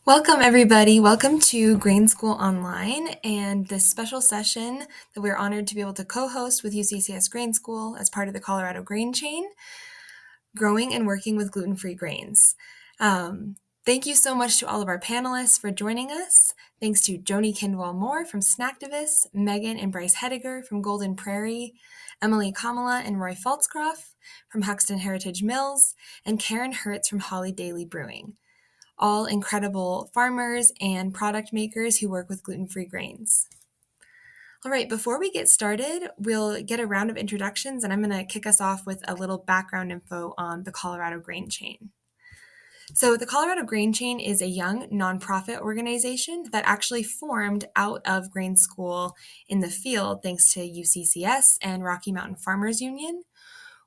Welcome, everybody. Welcome to Grain School Online and this special session that we're honored to be able to co-host with UCCS Grain School as part of the Colorado Grain Chain, growing and working with gluten-free grains. Thank you so much to all of our panelists for joining us. Thanks to Joni Kindwall Moore from Snacktivist, Megan and Bryce Hediger from Prairie, Emily Kamala and Roy Pfaltzgraff from Haxtun Heritage Mills, and Karen Hertz from Holidaily Brewing, all incredible farmers and product makers who work with gluten-free grains. All right, before we get started, we'll get a round of introductions, and I'm going to kick us off with a little background info on the Colorado Grain Chain. So the Colorado Grain Chain is a young nonprofit organization that actually formed out of grain school in the field thanks to UCCS and Rocky Mountain Farmers Union.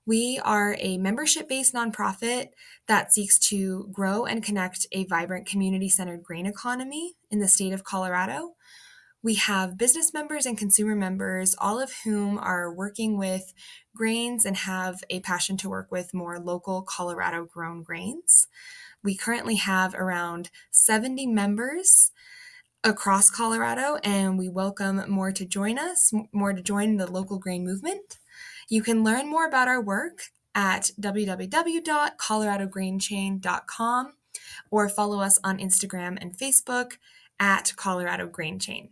We are a membership-based nonprofit that seeks to grow and connect a vibrant community-centered grain economy in the state of Colorado. We have business members and consumer members, all of whom are working with grains and have a passion to work with more local Colorado-grown grains. We currently have around 70 members across Colorado, and we welcome more to join us, more to join the local grain movement. You can learn more about our work at www.coloradograinchain.com or follow us on Instagram and Facebook at Colorado Grain Chain.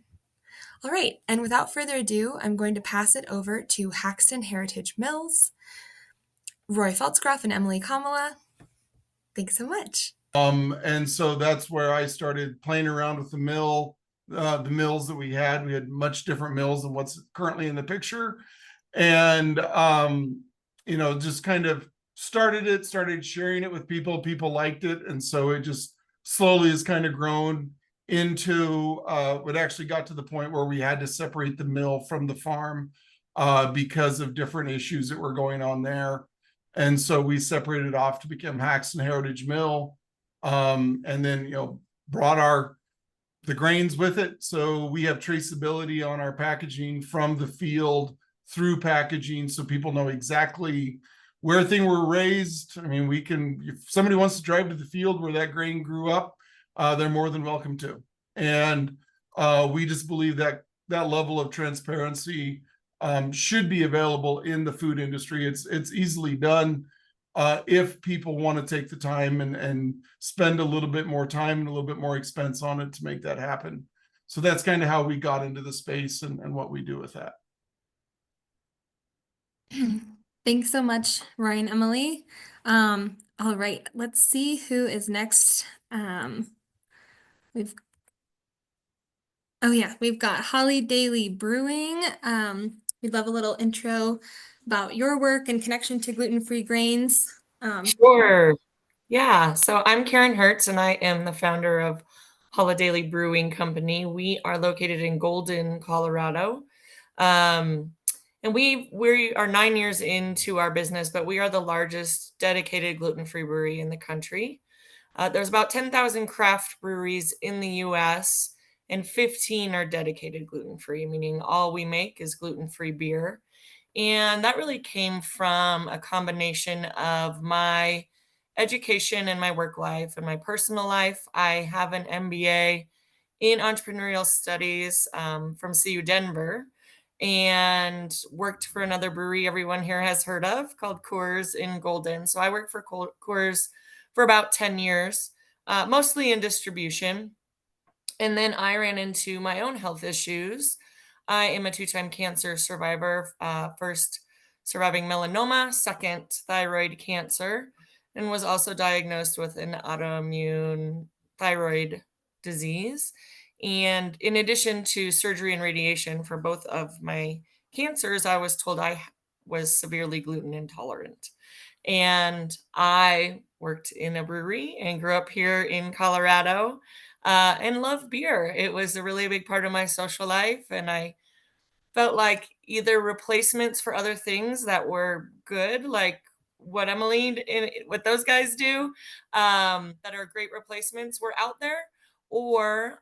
All right, and without further ado, I'm going to pass it over to Haxtun Heritage Mills, Roy Pfaltzgraff and Emily Kamala. Thanks so much. And so that's where I started playing around with the mills that we had. We had much different mills than what's currently in the picture. And, just kind of started sharing it with people. People liked it. And so it just slowly has kind of grown into what actually got to the point where we had to separate the mill from the farm because of different issues that were going on there. And so we separated off to become Haxtun Heritage Mill, and then, brought the grains with it. So we have traceability on our packaging from the field through packaging, so people know exactly where things were raised. I mean, if somebody wants to drive to the field where that grain grew up, they're more than welcome to. And we just believe that that level of transparency should be available in the food industry. It's easily done if people want to take the time and spend a little bit more time and a little bit more expense on it to make that happen. So that's kind of how we got into the space and what we do with that. Thanks so much, Roy and Emily. All right, let's see who is next. We've got Holidaily Brewing. We'd love a little intro about your work and connection to gluten-free grains. Sure. Yeah. So I'm Karen Hertz, and I am the founder of Holidaily Brewing Company. We are located in Golden, Colorado. And we are 9 years into our business, but we are the largest dedicated gluten-free brewery in the country. There's about 10,000 craft breweries in the U.S., and 15 are dedicated gluten-free, meaning all we make is gluten-free beer. And that really came from a combination of my education and my work life and my personal life. I have an MBA in entrepreneurial studies from CU Denver, and worked for another brewery everyone here has heard of called Coors in Golden. So I worked for Coors for about 10 years, mostly in distribution. And then I ran into my own health issues. I am a 2-time cancer survivor, first surviving melanoma, second thyroid cancer, and was also diagnosed with an autoimmune thyroid disease. And in addition to surgery and radiation for both of my cancers, I was told I was severely gluten intolerant. And I worked in a brewery and grew up here in Colorado, and love beer. It was a really big part of my social life, and I felt like either replacements for other things that were good, like what Emily and what those guys do, that are great replacements, were out there, or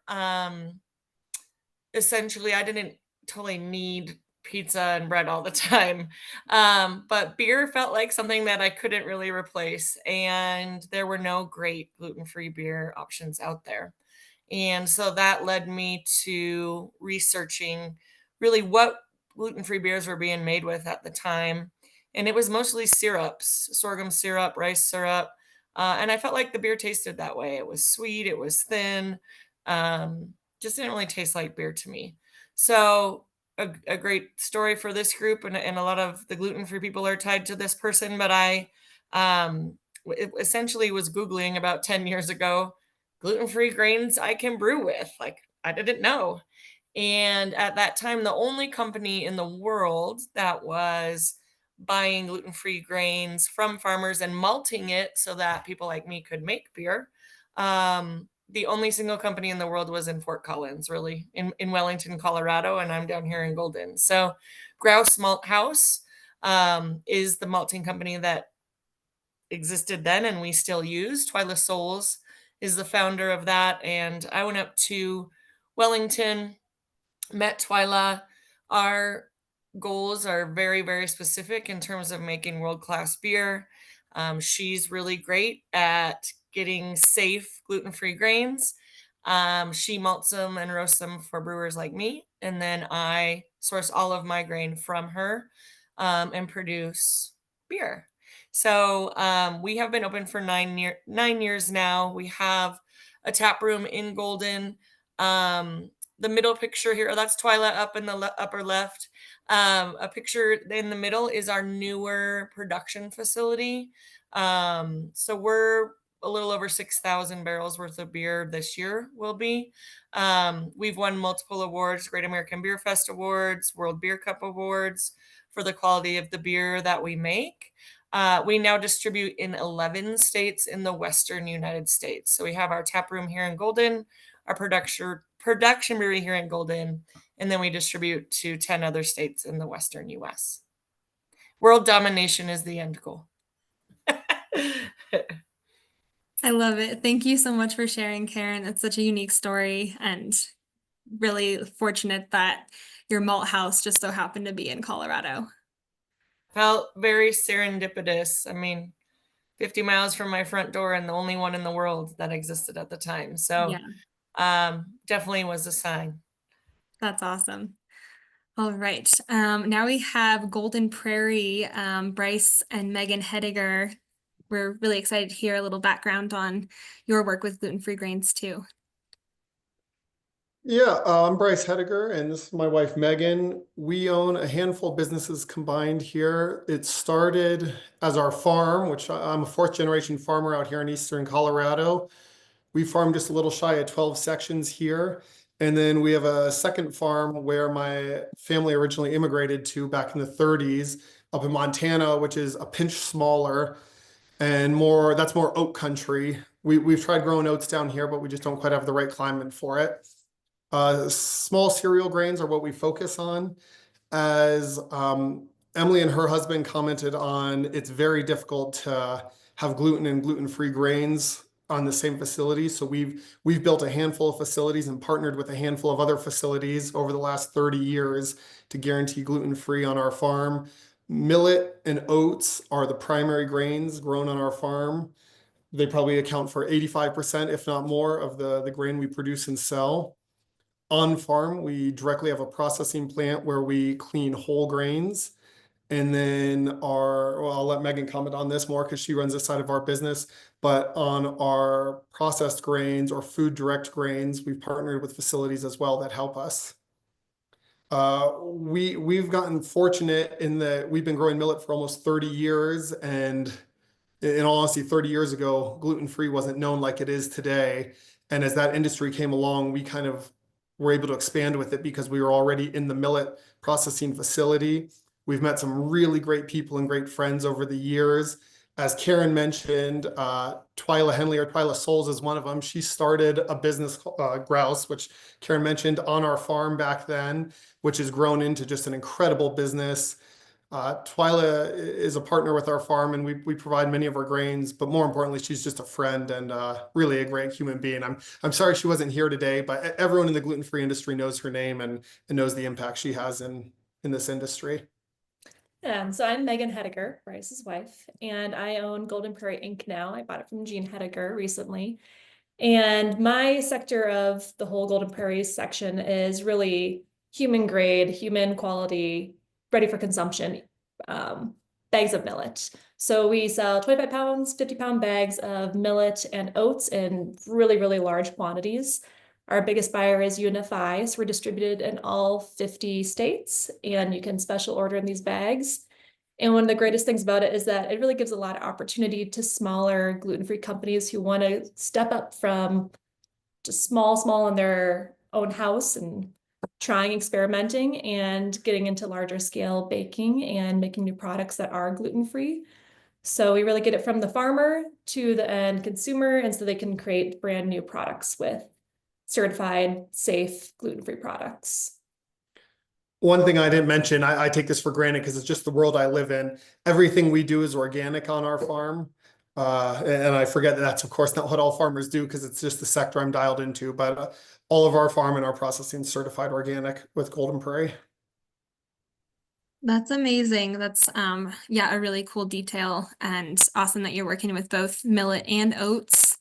essentially I didn't totally need pizza and bread all the time. But beer felt like something that I couldn't really replace, and there were no great gluten-free beer options out there. And so that led me to researching really what gluten-free beers were being made with at the time. And it was mostly syrups, sorghum syrup, rice syrup. And I felt like the beer tasted that way. It was sweet, it was thin, just didn't really taste like beer to me. So, a great story for this group, and a lot of the gluten-free people are tied to this person, but I essentially was Googling about 10 years ago gluten-free grains I can brew with. Like, I didn't know. And at that time, the only company in the world that was buying gluten-free grains from farmers and malting it so that people like me could make beer. The only single company in the world was in Fort Collins, really, in Wellington, Colorado, and I'm down here in Golden. So Grouse Malt House is the malting company that existed then and we still use. Twyla Souls is the founder of that. And I went up to Wellington, met Twyla. Our goals are very, very specific in terms of making world-class beer. She's really great at getting safe gluten-free grains. She malts them and roasts them for brewers like me. And then I source all of my grain from her and produce beer. So we have been open for 9 years now. We have a tap room in Golden. The middle picture here, that's Twyla up in the upper left. A picture in the middle is our newer production facility. So we're a little over 6,000 barrels worth of beer this year will be. We've won multiple awards, Great American Beer Fest awards, World Beer Cup awards for the quality of the beer that we make. We now distribute in 11 states in the Western United States. So we have our tap room here in Golden, our production brewery here in Golden, and then we distribute to 10 other states in the Western US. World domination is the end goal. I love it. Thank you so much for sharing, Karen. It's such a unique story and really fortunate that your malt house just so happened to be in Colorado. Felt very serendipitous. I mean, 50 miles from my front door and the only one in the world that existed at the time. So definitely was a sign. That's awesome. All right. Now we have Golden Prairie, Bryce and Megan Hediger. We're really excited to hear a little background on your work with gluten-free grains too. Yeah, I'm Bryce Hediger, and this is my wife Megan. We own a handful of businesses combined here. It started as our farm, which I'm a fourth generation farmer out here in eastern Colorado. We farm just a little shy of 12 sections here. And then we have a second farm where my family originally immigrated to back in the 30s up in Montana, which is a pinch smaller and that's more oat country. We've tried growing oats down here, but we just don't quite have the right climate for it. Small cereal grains are what we focus on. As Emily and her husband commented on, it's very difficult to have gluten and gluten-free grains on the same facility. So we've built a handful of facilities and partnered with a handful of other facilities over the last 30 years to guarantee gluten-free on our farm. Millet and oats are the primary grains grown on our farm. They probably account for 85%, if not more, of the grain we produce and sell. On farm, we directly have a processing plant where we clean whole grains. And then I'll let Megan comment on this more because she runs this side of our business. But on our processed grains or food direct grains, we've partnered with facilities as well that help us. We've gotten fortunate in that we've been growing millet for almost 30 years, and in all honesty, 30 years ago, gluten-free wasn't known like it is today. And as that industry came along, we kind of were able to expand with it because we were already in the millet processing facility. We've met some really great people and great friends over the years. As Karen mentioned, Twyla Henley or Twyla Souls is one of them. She started a business, Grouse, which Karen mentioned, on our farm back then, which has grown into just an incredible business. Twyla is a partner with our farm, and we provide many of our grains, but more importantly, she's just a friend and really a great human being. I'm sorry she wasn't here today, but everyone in the gluten-free industry knows her name and knows the impact she has in in this industry. So I'm Megan Hediger, Bryce's wife, and I own Golden Prairie Inc. now. I bought it from Joni Hediger recently. And my sector of the whole Golden Prairie section is really human grade, human quality, ready for consumption bags of millet. So we sell 25 pounds, 50-pound bags of millet and oats in really, really large quantities. Our biggest buyer is Unify, so we're distributed in all 50 states, and you can special order in these bags. And one of the greatest things about it is that it really gives a lot of opportunity to smaller gluten-free companies who want to step up from just small in their own house and trying, experimenting, and getting into larger scale baking and making new products that are gluten-free. So we really get it from the farmer to the end consumer, and so they can create brand new products with certified, safe, gluten-free products. One thing I didn't mention, I take this for granted because it's just the world I live in. Everything we do is organic on our farm. And I forget that that's of course not what all farmers do because it's just the sector I'm dialed into, but all of our farm and our processing is certified organic with Golden Prairie. That's amazing. That's yeah, a really cool detail, and awesome that you're working with both millet and oats.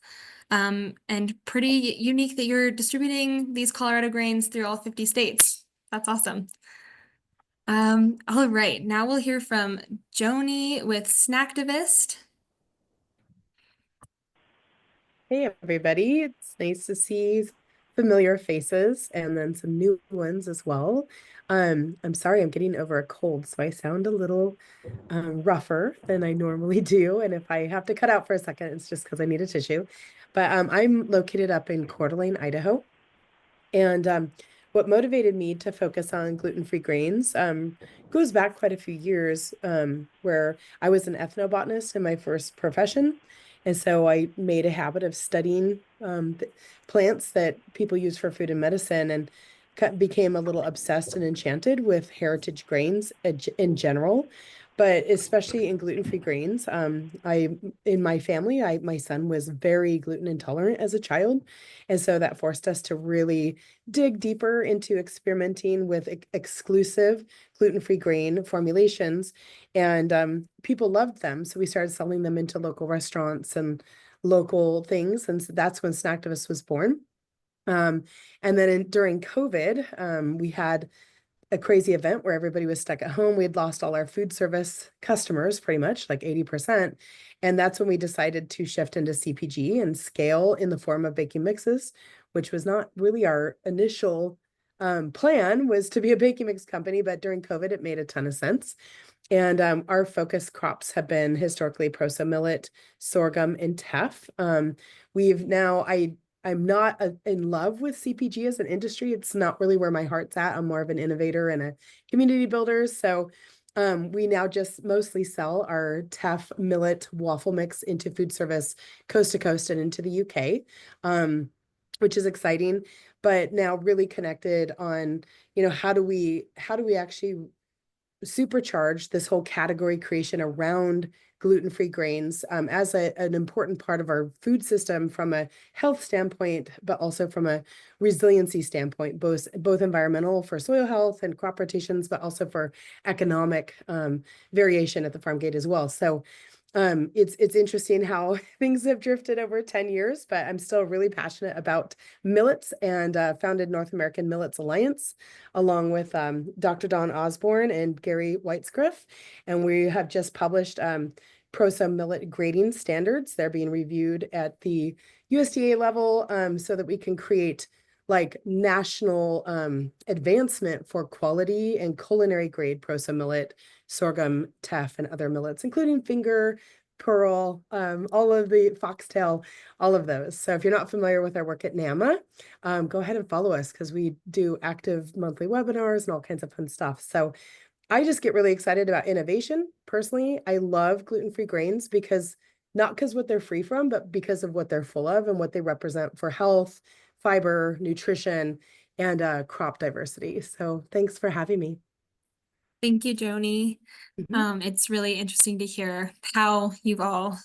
And pretty unique that you're distributing these Colorado grains through all 50 states. That's awesome. All right, now we'll hear from Joni with Snacktivist. Hey everybody, it's nice to see familiar faces and then some new ones as well. I'm sorry, I'm getting over a cold, so I sound a little rougher than I normally do. And if I have to cut out for a second, it's just because I need a tissue. But I'm located up in Coeur d'Alene, Idaho. And what motivated me to focus on gluten-free grains goes back quite a few years, where I was an ethnobotanist in my first profession. And so I made a habit of studying plants that people use for food and medicine, and became a little obsessed and enchanted with heritage grains in general, but especially in gluten-free grains. In my family, my son was very gluten intolerant as a child. And so that forced us to really dig deeper into experimenting with exclusive gluten-free grain formulations. And people loved them. So we started selling them into local restaurants and local things. And so that's when Snacktivist was born. And then during COVID, we had a crazy event where everybody was stuck at home. We had lost all our food service customers, pretty much like 80%. And that's when we decided to shift into CPG and scale in the form of baking mixes, which was not really our initial plan, was to be a baking mix company. But during COVID, it made a ton of sense. And our focus crops have been historically proso millet, sorghum, and teff. I'm not in love with CPG as an industry. It's not really where my heart's at. I'm more of an innovator and a community builder. So we now just mostly sell our teff millet waffle mix into food service coast to coast and into the UK, which is exciting. But now really connected on, how do we actually supercharge this whole category creation around gluten-free grains as an important part of our food system from a health standpoint, but also from a resiliency standpoint, both environmental for soil health and crop rotations, but also for economic variation at the farm gate as well. So it's interesting how things have drifted over 10 years, but I'm still really passionate about millets, and founded North American Millets Alliance along with Dr. Don Osborne and Gary Weitzgriff. And we have just published proso millet grading standards. They're being reviewed at the USDA level so that we can create like national advancement for quality and culinary grade proso millet, sorghum, teff, and other millets, including finger, pearl, all of the foxtail, all of those. So if you're not familiar with our work at NAMA, go ahead and follow us because we do active monthly webinars and all kinds of fun stuff. So I just get really excited about innovation. Personally, I love gluten-free grains not because what they're free from, but because of what they're full of and what they represent for health, fiber, nutrition, and crop diversity. So thanks for having me. Thank you, Joni. It's really interesting to hear how you've all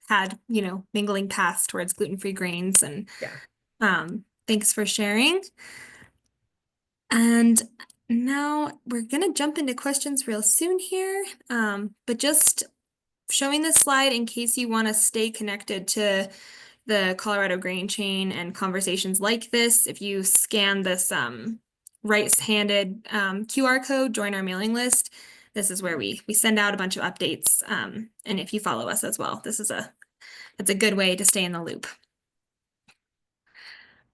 had, mingling paths towards gluten-free grains, and thanks for sharing. And Now we're gonna jump into questions real soon here, but just showing this slide in case you want to stay connected to the Colorado grain chain and conversations like this. If you scan this right-handed QR code, join our mailing list. This is where we send out a bunch of updates. And if you follow us as well, that's a good way to stay in the loop.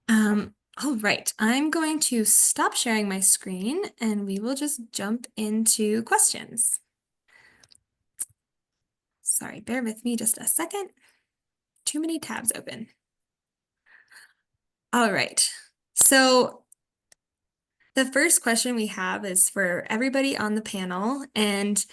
All right, I'm going to stop sharing my screen and we will just jump into questions. Sorry, bear with me just a second. Too many tabs open. All right, so the first question we have is for everybody on the panel, and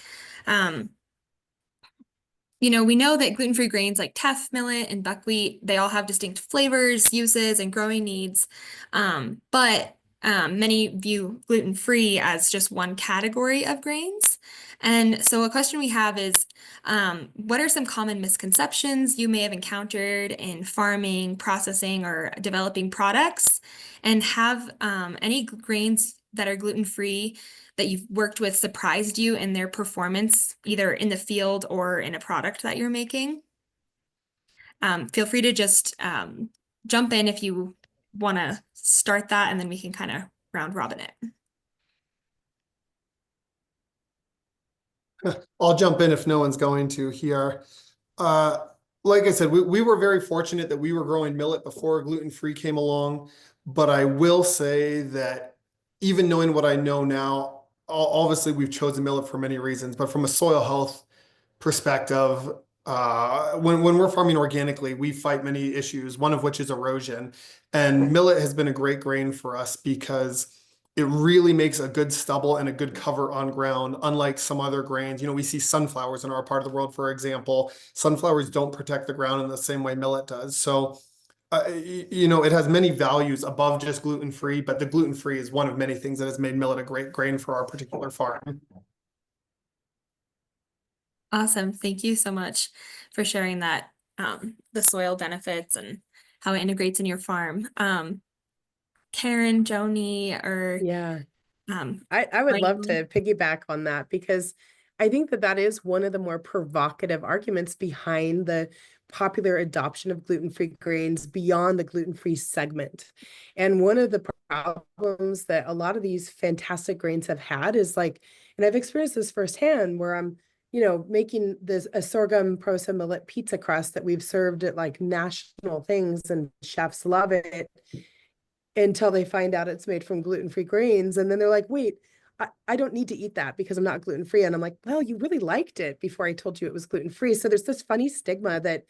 we know that gluten-free grains like teff, millet, and buckwheat, they all have distinct flavors, uses, and growing needs. But many view gluten-free as just one category of grains. And so a question we have is, what are some common misconceptions you may have encountered in farming, processing, or developing products? And have any grains that are gluten-free that you've worked with surprised you in their performance, either in the field or in a product that you're making? Feel free to just jump in if you want to start that, and then we can kind of round robin it. I'll jump in if no one's going to here. Like I said, we were very fortunate that we were growing millet before gluten-free came along. But I will say that even knowing what I know now, obviously we've chosen millet for many reasons, but from a soil health perspective, when we're farming organically, we fight many issues, one of which is erosion. And millet has been a great grain for us because it really makes a good stubble and a good cover on ground, unlike some other grains. We see sunflowers in our part of the world, for example. Sunflowers don't protect the ground in the same way millet does. So, it has many values above just gluten-free, but the gluten-free is one of many things that has made millet a great grain for our particular farm. Awesome. Thank you so much for sharing that, the soil benefits and how it integrates in your farm. Karen, Joni, or Yeah. I would love to piggyback on that because I think that is one of the more provocative arguments behind the popular adoption of gluten-free grains beyond the gluten-free segment. And one of the problems that a lot of these fantastic grains have had is and I've experienced this firsthand where I'm, making a sorghum prosa millet pizza crust that we've served at national things and chefs love it until they find out it's made from gluten-free grains. And then they're like, wait, I don't need to eat that because I'm not gluten-free. And I'm like, well, you really liked it before I told you it was gluten-free. So there's this funny stigma that,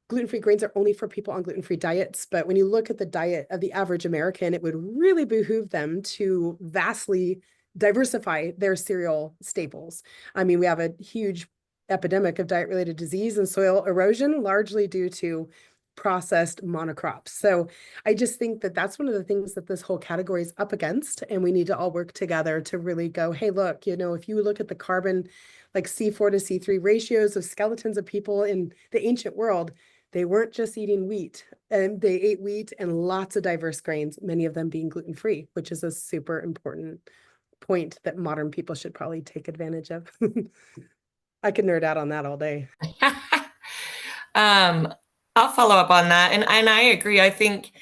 gluten-free grains are only for people on gluten-free diets. But when you look at the diet of the average American, it would really behoove them to vastly diversify their cereal staples. I mean, we have a huge epidemic of diet-related disease and soil erosion, largely due to processed monocrops. So I just think that that's one of the things that this whole category is up against. And we need to all work together to really go, hey, look, if you look at the carbon, C4 to C3 ratios of skeletons of people in the ancient world, they weren't just eating wheat, and they ate wheat and lots of diverse grains, many of them being gluten-free, which is a super important point that modern people should probably take advantage of. I could nerd out on that all day. I'll follow up on that. And I agree. I think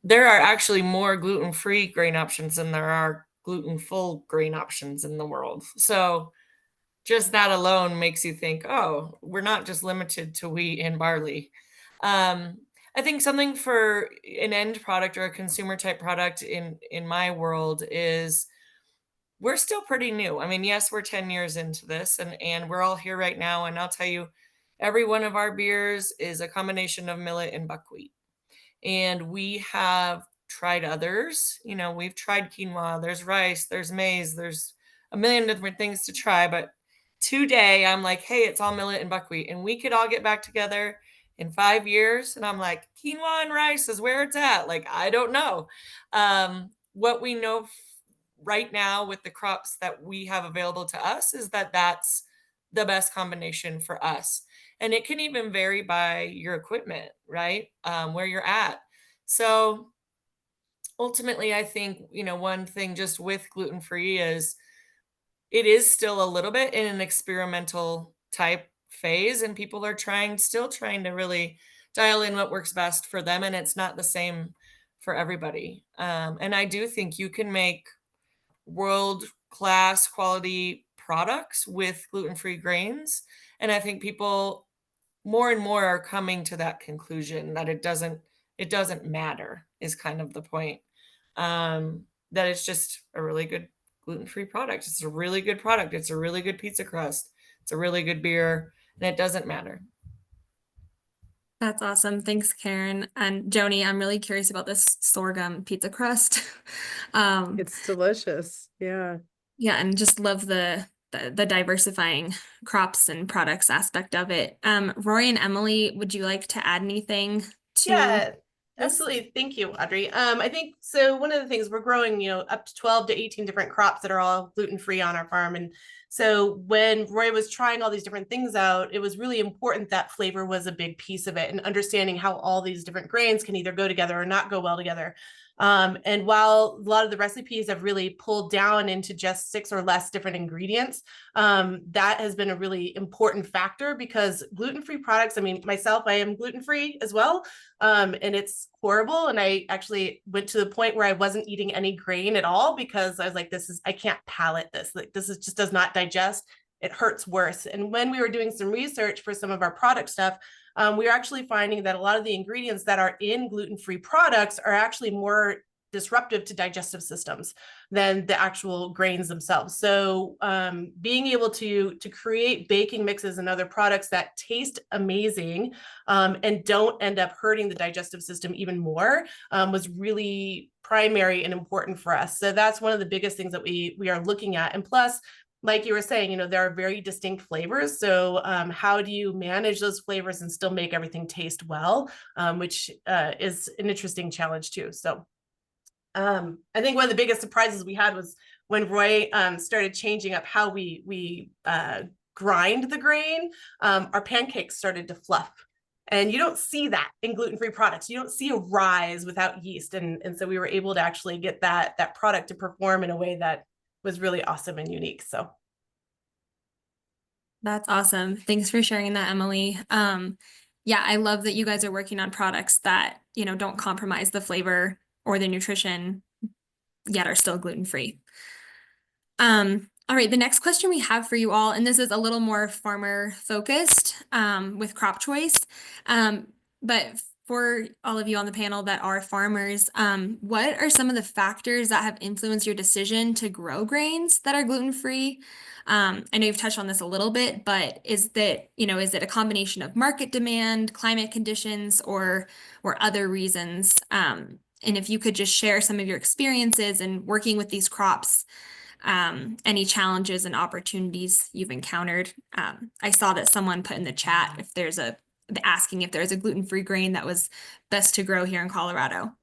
there are actually more gluten-free grain options than there are gluten-full grain options in the world. So just that alone makes you think, oh, we're not just limited to wheat and barley. I think something for an end product or a consumer type product in my world is we're still pretty new. I mean, yes, we're 10 years into this and we're all here right now. And I'll tell you, every one of our beers is a combination of millet and buckwheat. And we have tried others. We've tried quinoa, there's rice, there's maize, there's a million different things to try. But today I'm like, hey, it's all millet and buckwheat. And we could all get back together in 5 years. And I'm like, quinoa and rice is where it's at. I don't know. What we know right now with the crops that we have available to us is that that's the best combination for us. And it can even vary by your equipment, right? Where you're at. So ultimately, I think, one thing just with gluten free is it is still a little bit in an experimental type phase, and people are still trying to really dial in what works best for them, and it's not the same for everybody. And I do think you can make world class quality products with gluten free grains, and I think people more and more are coming to that conclusion that it doesn't matter is kind of the point. That it's just a really good gluten-free product. It's a really good product. It's a really good pizza crust. It's a really good beer, and it doesn't matter. That's awesome. Thanks, Karen. And Joni, I'm really curious about this sorghum pizza crust. It's delicious. Yeah. Yeah, and just love the diversifying crops and products aspect of it. Roy and Emily, would you like to add anything to Yeah, this? absolutely. Thank you, Audrey. I think so. One of the things we're growing, up to 12 to 18 different crops that are all gluten-free on our farm. And so when Roy was trying all these different things out, it was really important that flavor was a big piece of it and understanding how all these different grains can either go together or not go well together. And while a lot of the recipes have really pulled down into just 6 or less different ingredients, that has been a really important factor because gluten-free products, I mean, myself, I am gluten-free as well. And it's horrible. And I actually went to the point where I wasn't eating any grain at all because I was like, I can't palate this. Like, just does not digest. It hurts worse. And when we were doing some research for some of our product stuff, we are actually finding that a lot of the ingredients that are in gluten-free products are actually more disruptive to digestive systems than the actual grains themselves. So being able to create baking mixes and other products that taste amazing and don't end up hurting the digestive system even more was really primary and important for us. So that's one of the biggest things that we are looking at. And plus, like you were saying, there are very distinct flavors. So how do you manage those flavors and still make everything taste well, which is an interesting challenge too. So I think one of the biggest surprises we had was when Roy started changing up how we grind the grain, our pancakes started to fluff. And you don't see that in gluten-free products. You don't see a rise without yeast. And so we were able to actually get that product to perform in a way that was really awesome and unique. So That's awesome. Thanks for sharing that, Emily. Yeah, I love that you guys are working on products that, don't compromise the flavor or the nutrition, yet are still gluten-free. All right, the next question we have for you all, and this is a little more farmer focused with crop choice. But for all of you on the panel that are farmers, what are some of the factors that have influenced your decision to grow grains that are gluten-free? I know you've touched on this a little bit, but is it a combination of market demand, climate conditions, or other reasons? And if you could just share some of your experiences in working with these crops, any challenges and opportunities you've encountered. I saw that someone put in the chat asking if there's a gluten-free grain that was best to grow here in Colorado.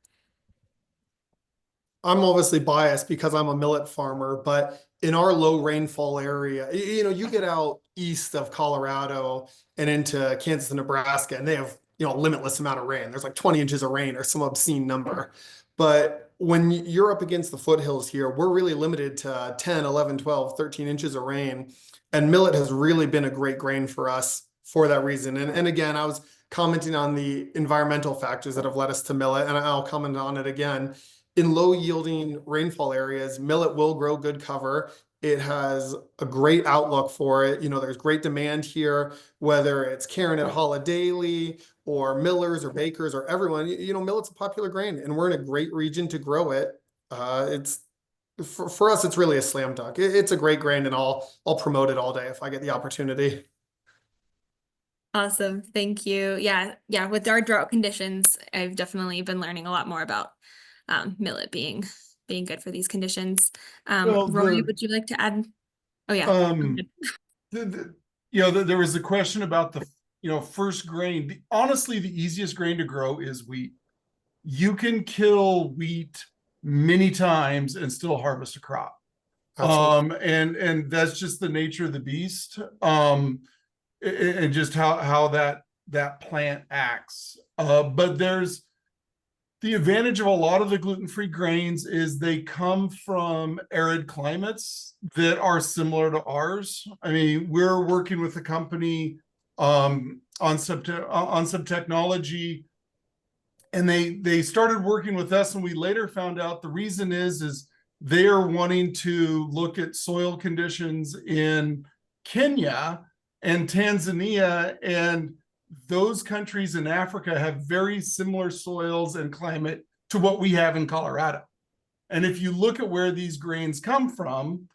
I'm obviously biased because I'm a millet farmer, but in our low rainfall area, you get out east of Colorado and into Kansas and Nebraska, and they have, a limitless amount of rain. There's like 20 inches of rain or some obscene number. But when you're up against the foothills here, we're really limited to 10, 11, 12, 13 inches of rain. And millet has really been a great grain for us for that reason. And again, I was commenting on the environmental factors that have led us to millet, and I'll comment on it again. In low yielding rainfall areas, millet will grow good cover. It has a great outlook for it. There's great demand here, whether it's Karen at Holidaily or millers or bakers or everyone, millet's a popular grain and we're in a great region to grow it. It's for us, it's really a slam dunk. It's a great grain and I'll promote it all day if I get the opportunity. Awesome. Thank you. Yeah. With our drought conditions, I've definitely been learning a lot more about millet being good for these conditions. Roy, would you like to add? Oh yeah. There was a question about the first grain. Honestly, the easiest grain to grow is wheat. You can kill wheat many times and still harvest a crop. And that's just the nature of the beast. And just how that plant acts. But there's The advantage of a lot of the gluten-free grains is they come from arid climates that are similar to ours. I mean, we're working with a company on some technology, and they started working with us, and we later found out the reason is they are wanting to look at soil conditions in Kenya and Tanzania, and those countries in Africa have very similar soils and climate to what we have in Colorado. And if you look at where these grains come from,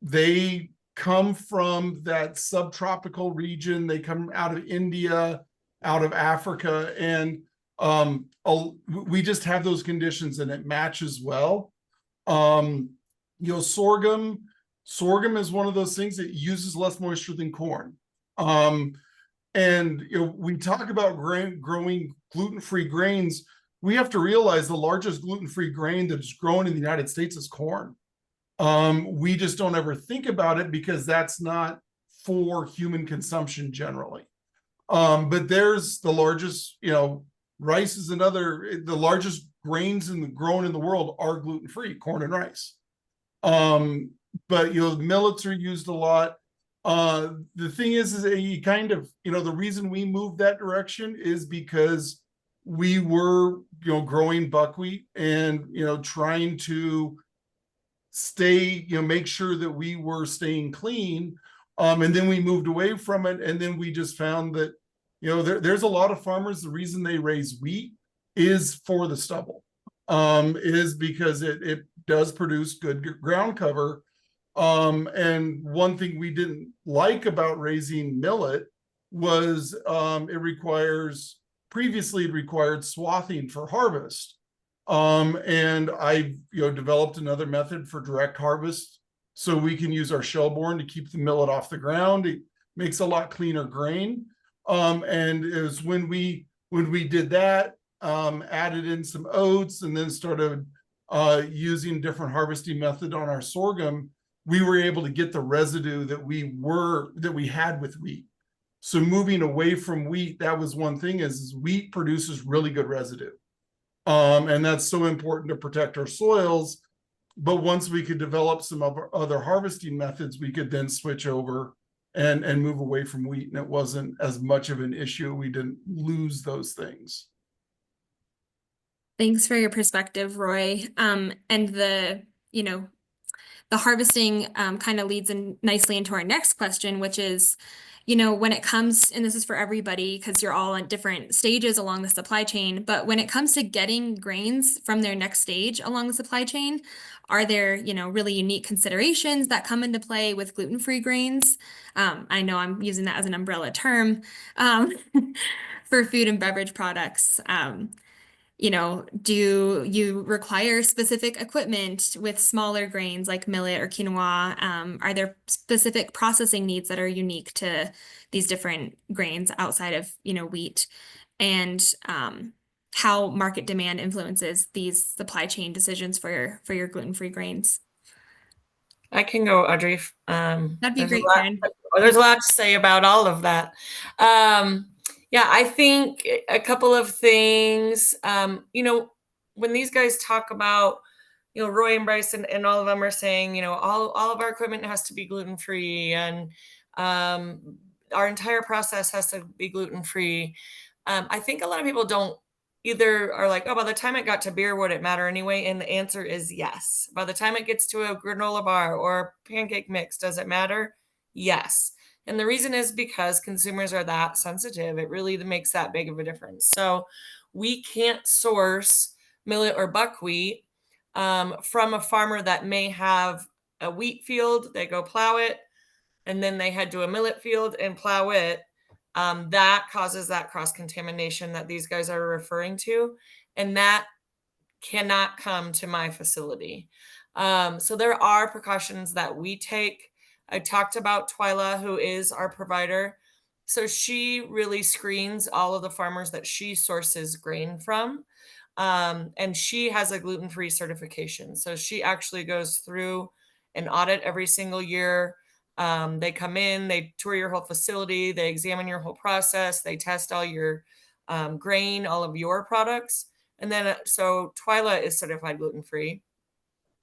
they come from that subtropical region. They come out of India, out of Africa, and we just have those conditions, and it matches well. Sorghum is one of those things that uses less moisture than corn. And we talk about growing gluten-free grains. We have to realize the largest gluten-free grain that is grown in the United States is corn. We just don't ever think about it because that's not for human consumption generally. But there's the largest, rice is the largest grains grown in the world are gluten-free, corn and rice. But millets are used a lot. The thing is you kind of, the reason we moved that direction is because we were, growing buckwheat and, trying to stay, make sure that we were staying clean. And then we moved away from it. And then we just found that, there's a lot of farmers, the reason they raise wheat is for the stubble, is because it does produce good ground cover. And one thing we didn't like about raising millet was previously it required swathing for harvest. And I developed another method for direct harvest so we can use our shellborn to keep the millet off the ground. It makes a lot cleaner grain. And it was when we did that, added in some oats and then started using different harvesting method on our sorghum, we were able to get the residue that we had with wheat. So moving away from wheat, that was one thing is wheat produces really good residue. And that's so important to protect our soils. But once we could develop some other harvesting methods, we could then switch over and move away from wheat, and it wasn't as much of an issue. We didn't lose those things. Thanks for your perspective, Roy. And the harvesting kind of leads in nicely into our next question, which is, when it comes, and this is for everybody because you're all at different stages along the supply chain, but when it comes to getting grains from their next stage along the supply chain, are there, really unique considerations that come into play with gluten-free grains? I know I'm using that as an umbrella term for food and beverage products. Do you require specific equipment with smaller grains like millet or quinoa? Are there specific processing needs that are unique to these different grains outside of, wheat? And how market demand influences these supply chain decisions for your gluten-free grains? I can go, Audrey. That'd be great, Karen. There's a lot to say about all of that. Yeah, I think a couple of things, when these guys talk about, Roy and Bryce and all of them are saying, all of our equipment has to be gluten-free and our entire process has to be gluten-free. I think a lot of people don't either are like, oh, by the time it got to beer, would it matter anyway? And the answer is yes. By the time it gets to a granola bar or pancake mix, does it matter? Yes. And the reason is because consumers are that sensitive. It really makes that big of a difference. So we can't source millet or buckwheat from a farmer that may have a wheat field, they go plow it, and then they head to a millet field and plow it. That causes that cross-contamination that these guys are referring to. And that cannot come to my facility. So there are precautions that we take. I talked about Twyla, who is our provider. So she really screens all of the farmers that she sources grain from. And she has a gluten-free certification. So she actually goes through an audit every single year. They come in, they tour your whole facility, they examine your whole process, they test all your grain, all of your products. And then, so Twyla is certified gluten-free.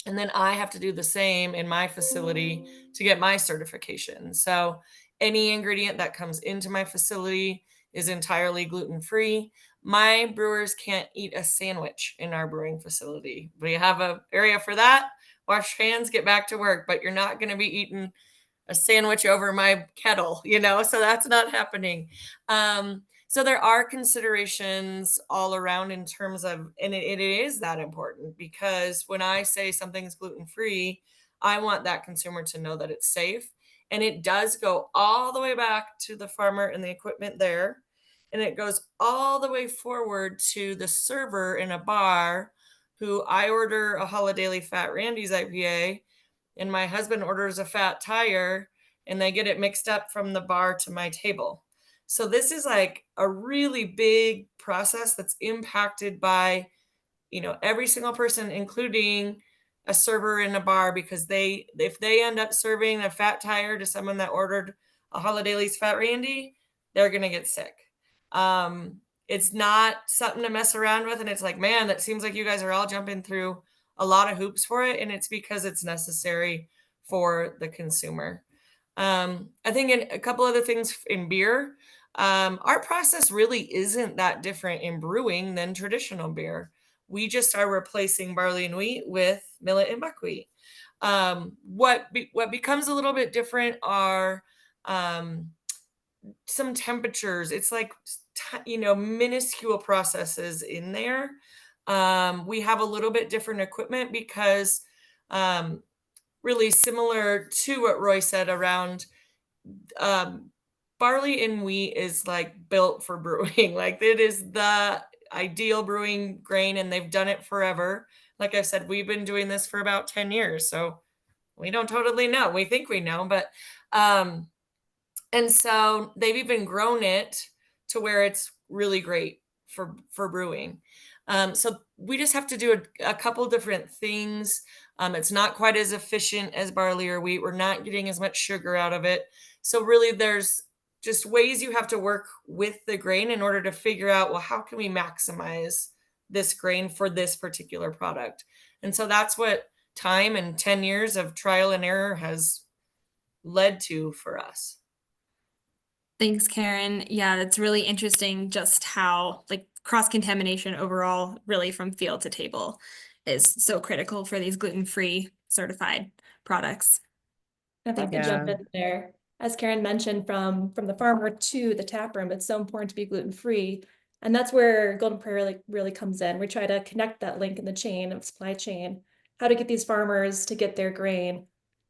And then I have to do the same in my facility to get my certification. So any ingredient that comes into my facility is entirely gluten-free. My brewers can't eat a sandwich in our brewing facility. We have an area for that. Wash hands, get back to work, but you're not going to be eating a sandwich over my kettle, so that's not happening. So there are considerations all around in terms of, and it is that important, because when I say something's gluten-free, I want that consumer to know that it's safe. And it does go all the way back to the farmer and the equipment there. And it goes all the way forward to the server in a bar who I order a Holidaily Fat Randy's IPA, and my husband orders a Fat Tire, and they get it mixed up from the bar to my table. So this is like a really big process that's impacted by, every single person, including a server in a bar, because if they end up serving a Fat Tire to someone that ordered a Holidaily's Fat Randy, they're going to get sick. It's not something to mess around with. And it's like, man, that seems like you guys are all jumping through a lot of hoops for it. And it's because it's necessary for the consumer. I think in a couple other things in beer, our process really isn't that different in brewing than traditional beer. We just are replacing barley and wheat with millet and buckwheat. What becomes a little bit different are some temperatures. It's like, minuscule processes in there. We have a little bit different equipment because really similar to what Roy said around barley and wheat is like built for brewing. Like it is the ideal brewing grain, and they've done it forever. Like I said, we've been doing this for about 10 years. So we don't totally know. We think we know, but and so they've even grown it to where it's really great for brewing. So we just have to do a couple different things. It's not quite as efficient as barley or wheat. We're not getting as much sugar out of it. So really there's just ways you have to work with the grain in order to figure out, well, how can we maximize this grain for this particular product? And so that's what time and 10 years of trial and error has led to for us. Thanks, Karen. Yeah, it's really interesting just how cross-contamination overall, really from field to table, is so critical for these gluten-free certified products. If I could jump in there, as Karen mentioned, from the farmer to the tap room, it's so important to be gluten-free. And that's where Golden Prairie really comes in. We try to connect that link in the chain of supply chain, how to get these farmers to get their grain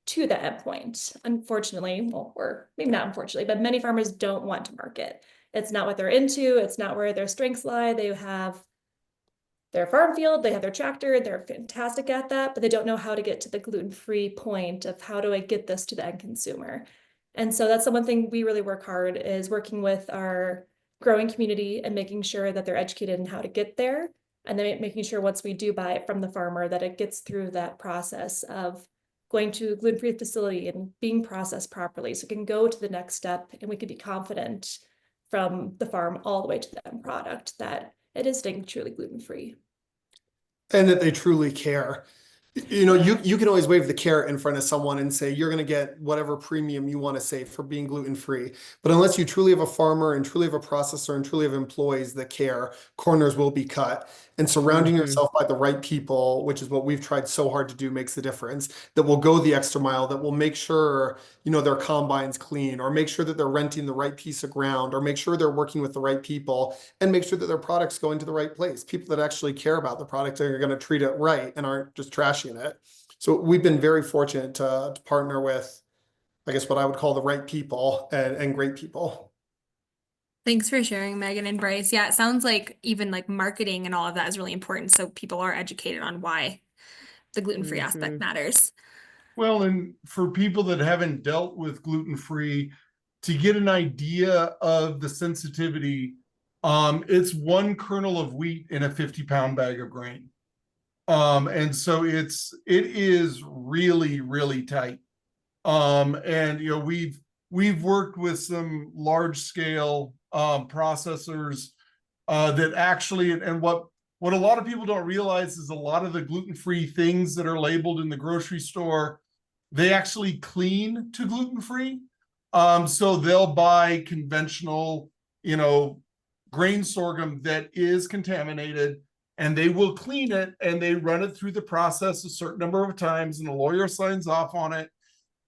to the end point. Unfortunately, or maybe not unfortunately, but many farmers don't want to market. It's not what they're into. It's not where their strengths lie. They have their farm field, they have their tractor, they're fantastic at that, but they don't know how to get to the gluten-free point of how do I get this to the end consumer. And so that's the one thing we really work hard is working with our growing community and making sure that they're educated in how to get there. And then making sure once we do buy it from the farmer that it gets through that process of going to a gluten-free facility and being processed properly. So it can go to the next step and we can be confident from the farm all the way to the end product that it is staying truly gluten-free. And that they truly care. You can always wave the carrot in front of someone and say, you're going to get whatever premium you want to say for being gluten-free. But unless you truly have a farmer and truly have a processor and truly have employees that care, corners will be cut. And surrounding yourself by the right people, which is what we've tried so hard to do, makes the difference. That will go the extra mile, that will make sure, their combine's clean, or make sure that they're renting the right piece of ground, or make sure they're working with the right people, and make sure that their product's going to the right place. People that actually care about the product are going to treat it right and aren't just trashing it. So we've been very fortunate to partner with, I guess, what I would call the right people and great people. Thanks for sharing, Megan and Bryce. Yeah, it sounds like even marketing and all of that is really important, so people are educated on why the gluten-free aspect matters. Well, and for people that haven't dealt with gluten-free, to get an idea of the sensitivity, it's 1 kernel of wheat in a 50-pound bag of grain. And so it is really, really tight. And we've worked with some large scale processors that actually, and what what a lot of people don't realize is a lot of the gluten-free things that are labeled in the grocery store, they actually clean to gluten-free. So they'll buy conventional, grain sorghum that is contaminated, and they will clean it and they run it through the process a certain number of times, and the lawyer signs off on it.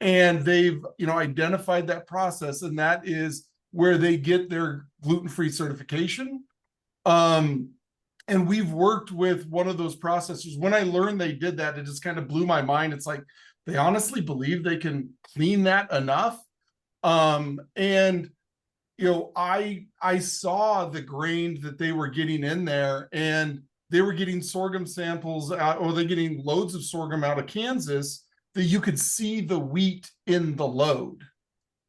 And they've, identified that process, and that is where they get their gluten-free certification. And we've worked with one of those processors. When I learned they did that, it just kind of blew my mind. It's like, they honestly believe they can clean that enough. And I saw the grain that they were getting in there, and they were getting sorghum samples out, or they're getting loads of sorghum out of Kansas that you could see the wheat in the load.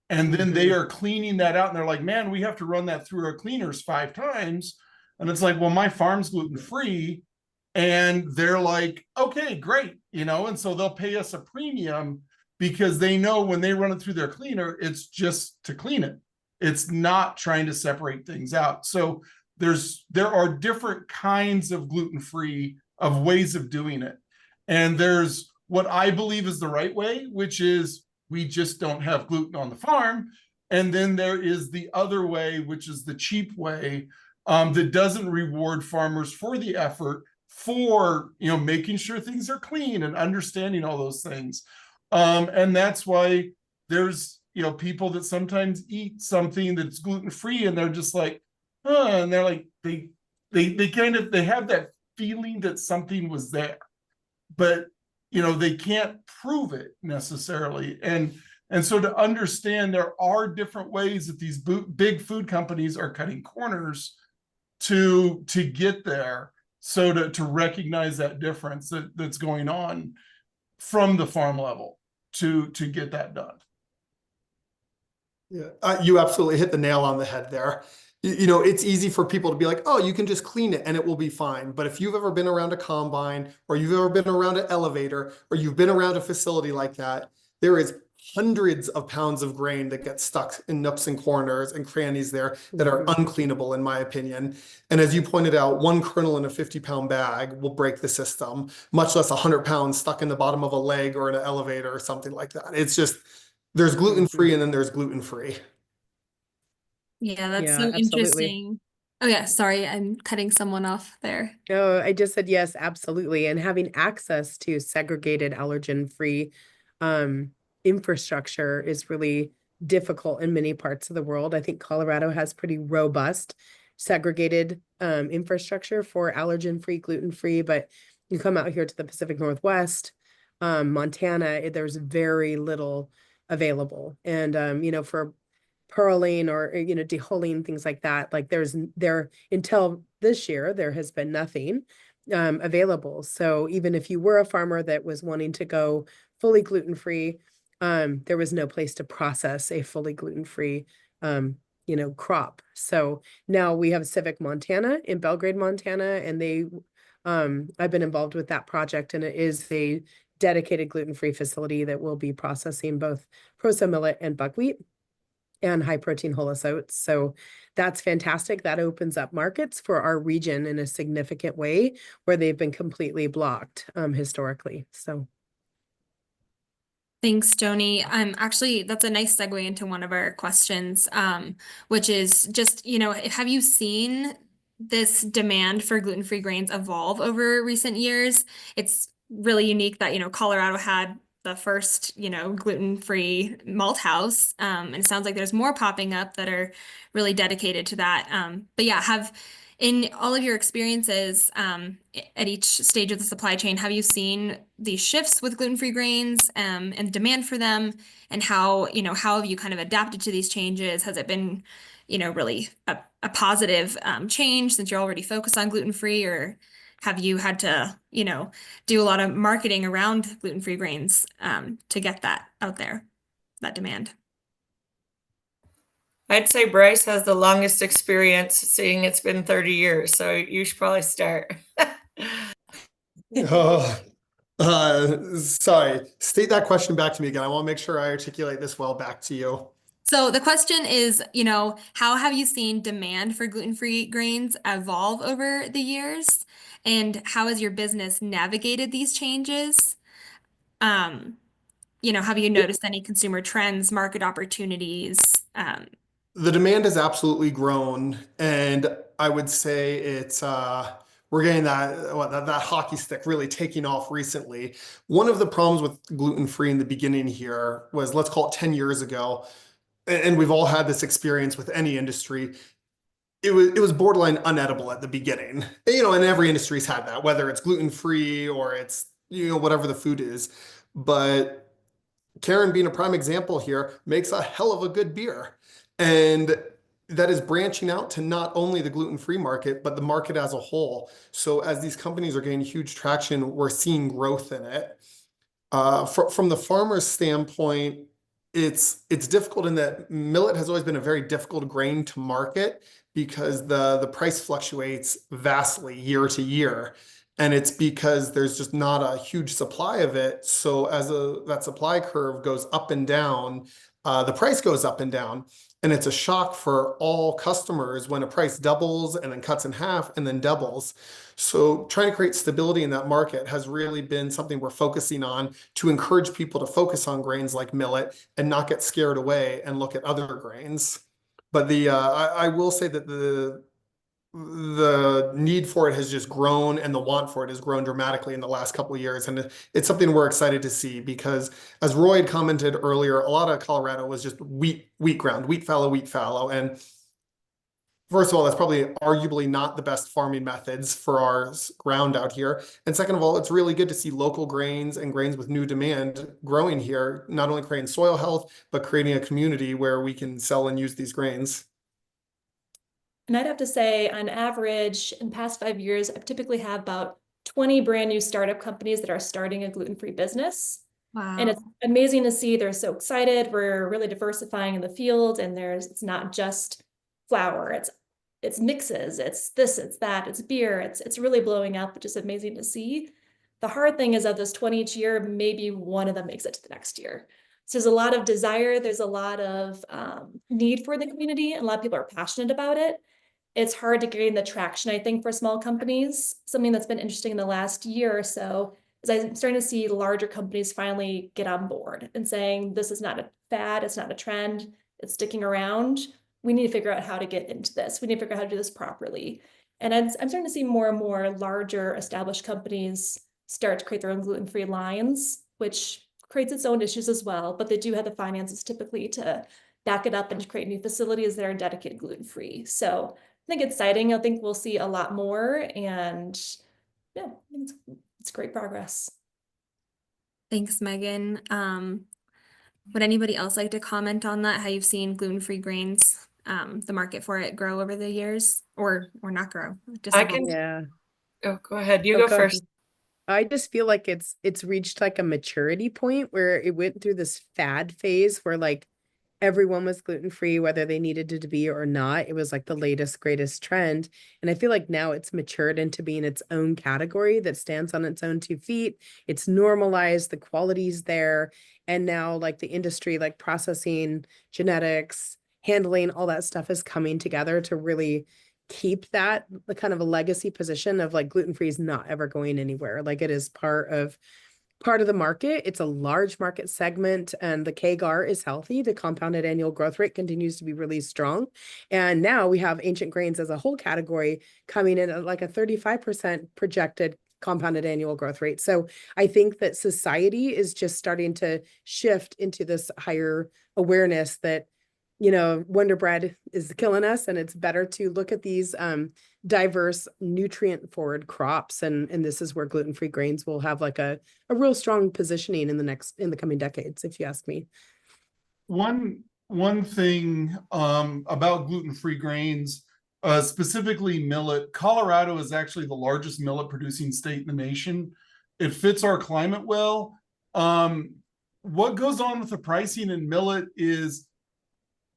And then they are cleaning that out, and they're like, man, we have to run that through our cleaners 5 times. And it's like, well, my farm's gluten-free. And they're like, okay, great. And so they'll pay us a premium because they know when they run it through their cleaner, it's just to clean it. It's not trying to separate things out. So there are different kinds of gluten-free, of ways of doing it. And there's what I believe is the right way, which is we just don't have gluten on the farm. And then there is the other way, which is the cheap way, that doesn't reward farmers for the effort, for making sure things are clean and understanding all those things. And that's why there's people that sometimes eat something that's gluten-free, and they're just like, and they're like, they have that feeling that something was there, but they can't prove it necessarily. And so to understand, there are different ways that these big food companies are cutting corners to get there. So to recognize that difference that's going on from the farm level to get that done. Yeah, you absolutely hit the nail on the head there. It's easy for people to be like, oh, you can just clean it and it will be fine. But if you've ever been around a combine, or you've ever been around an elevator, or you've been around a facility like that, there is hundreds of pounds of grain that get stuck in nooks and corners and crannies there that are uncleanable, in my opinion. And as you pointed out, one kernel in a 50-pound bag will break the system, much less 100 pounds stuck in the bottom of a leg or in an elevator or something like that. It's just, there's gluten-free and then there's gluten-free. Yeah, that's Yeah, so absolutely. interesting. Oh yeah, sorry, I'm cutting someone off there. No, I just said yes, absolutely. And having access to segregated allergen-free infrastructure is really difficult in many parts of the world. I think Colorado has pretty robust segregated infrastructure for allergen-free, gluten-free, but you come out here to the Pacific Northwest, Montana, there's very little available. And for pearling or dehulling, things like that, like there until this year there has been nothing available. So even if you were a farmer that was wanting to go fully gluten-free, there was no place to process a fully gluten-free crop. So now we have Civic Montana in Belgrade, Montana, and they I've been involved with that project, and it is a dedicated gluten-free facility that will be processing both proso millet and buckwheat and high protein whole oats. So that's fantastic. That opens up markets for our region in a significant way where they've been completely blocked historically. So Thanks, Joni. Actually, that's a nice segue into one of our questions, which is just, have you seen this demand for gluten-free grains evolve over recent years? It's really unique that, Colorado had the first, gluten-free malt house. And it sounds like there's more popping up that are really dedicated to that. But yeah, in all of your experiences at each stage of the supply chain, have you seen these shifts with gluten-free grains and demand for them? And how have you kind of adapted to these changes? Has it been, really a positive change since you're already focused on gluten-free, or have you had to, do a lot of marketing around gluten-free grains to get that out there, that demand? I'd say Bryce has the longest experience, seeing it's been 30 years. So you should probably start. Sorry, state that question back to me again. I want to make sure I articulate this well back to you. So the question is, how have you seen demand for gluten-free grains evolve over the years? And how has your business navigated these changes? Um, have you noticed any consumer trends, market opportunities? The demand has absolutely grown, and I would say it's we're getting that hockey stick really taking off recently. One of the problems with gluten free in the beginning here was, let's call it 10 years ago, and we've all had this experience with any industry. It was borderline unedible at the beginning. And every industry's had that, whether it's gluten free or it's whatever the food is. But Karen, being a prime example here, makes a hell of a good beer. And that is branching out to not only the gluten-free market, but the market as a whole. So as these companies are gaining huge traction, we're seeing growth in it. From the farmer's standpoint, it's difficult in that millet has always been a very difficult grain to market because the price fluctuates vastly year to year. And it's because there's just not a huge supply of it. So as that supply curve goes up and down, the price goes up and down. And it's a shock for all customers when a price doubles and then cuts in half and then doubles. So trying to create stability in that market has really been something we're focusing on to encourage people to focus on grains like millet and not get scared away and look at other grains. But I will say that the need for it has just grown, and the want for it has grown dramatically in the last couple of years. And it's something we're excited to see because, as Roy had commented earlier, a lot of Colorado was just wheat ground, wheat fallow. And first of all, that's probably arguably not the best farming methods for our ground out here. And second of all, it's really good to see local grains and grains with new demand growing here, not only creating soil health, but creating a community where we can sell and use these grains. And I'd have to say, on average, in the past 5 years, I typically have about 20 brand new startup companies that are starting a gluten-free business. Wow. And it's amazing to see. They're so excited. We're really diversifying in the field, and it's not just flour, it's mixes, it's this, it's that, it's beer, it's really blowing up, which is amazing to see. The hard thing is, of this 20 each year, maybe one of them makes it to the next year. So there's a lot of desire, there's a lot of need for the community, and a lot of people are passionate about it. It's hard to gain the traction, I think, for small companies. Something that's been interesting in the last year or so is I'm starting to see larger companies finally get on board and saying, this is not a fad, it's not a trend, it's sticking around. We need to figure out how to get into this. We need to figure out how to do this properly. And I'm starting to see more and more larger established companies start to create their own gluten-free lines, which creates its own issues as well, but they do have the finances typically to back it up and to create new facilities that are dedicated gluten-free. So I think it's exciting. I think we'll see a lot more, and yeah, it's great progress. Thanks, Megan. Would anybody else like to comment on that? How you've seen gluten-free grains, the market for it grow over the years, or not grow? Just I can. Yeah. Oh, go ahead. You Oh, go go first. I just feel like it's reached like a maturity point where it went through this fad phase where like everyone was gluten-free, whether they needed it to be or not. It was like the latest, greatest trend. And I feel like now it's matured into being its own category that stands on its own 2 feet. It's normalized, the quality's there. And now like the industry, like processing, genetics, handling, all that stuff is coming together to really keep that the kind of a legacy position of like gluten-free is not ever going anywhere. Like it is part of the market. It's a large market segment, and the CAGR is healthy. The compounded annual growth rate continues to be really strong. And now we have ancient grains as a whole category coming in at like a 35% projected compounded annual growth rate. So I think that society is just starting to shift into this higher awareness that Wonder Bread is killing us, and it's better to look at these diverse, nutrient-forward crops, and this is where gluten-free grains will have like a real strong positioning in the coming decades, if you ask me. One thing about gluten-free grains, specifically millet, Colorado is actually the largest millet producing state in the nation. It fits our climate well. What goes on with the pricing in millet is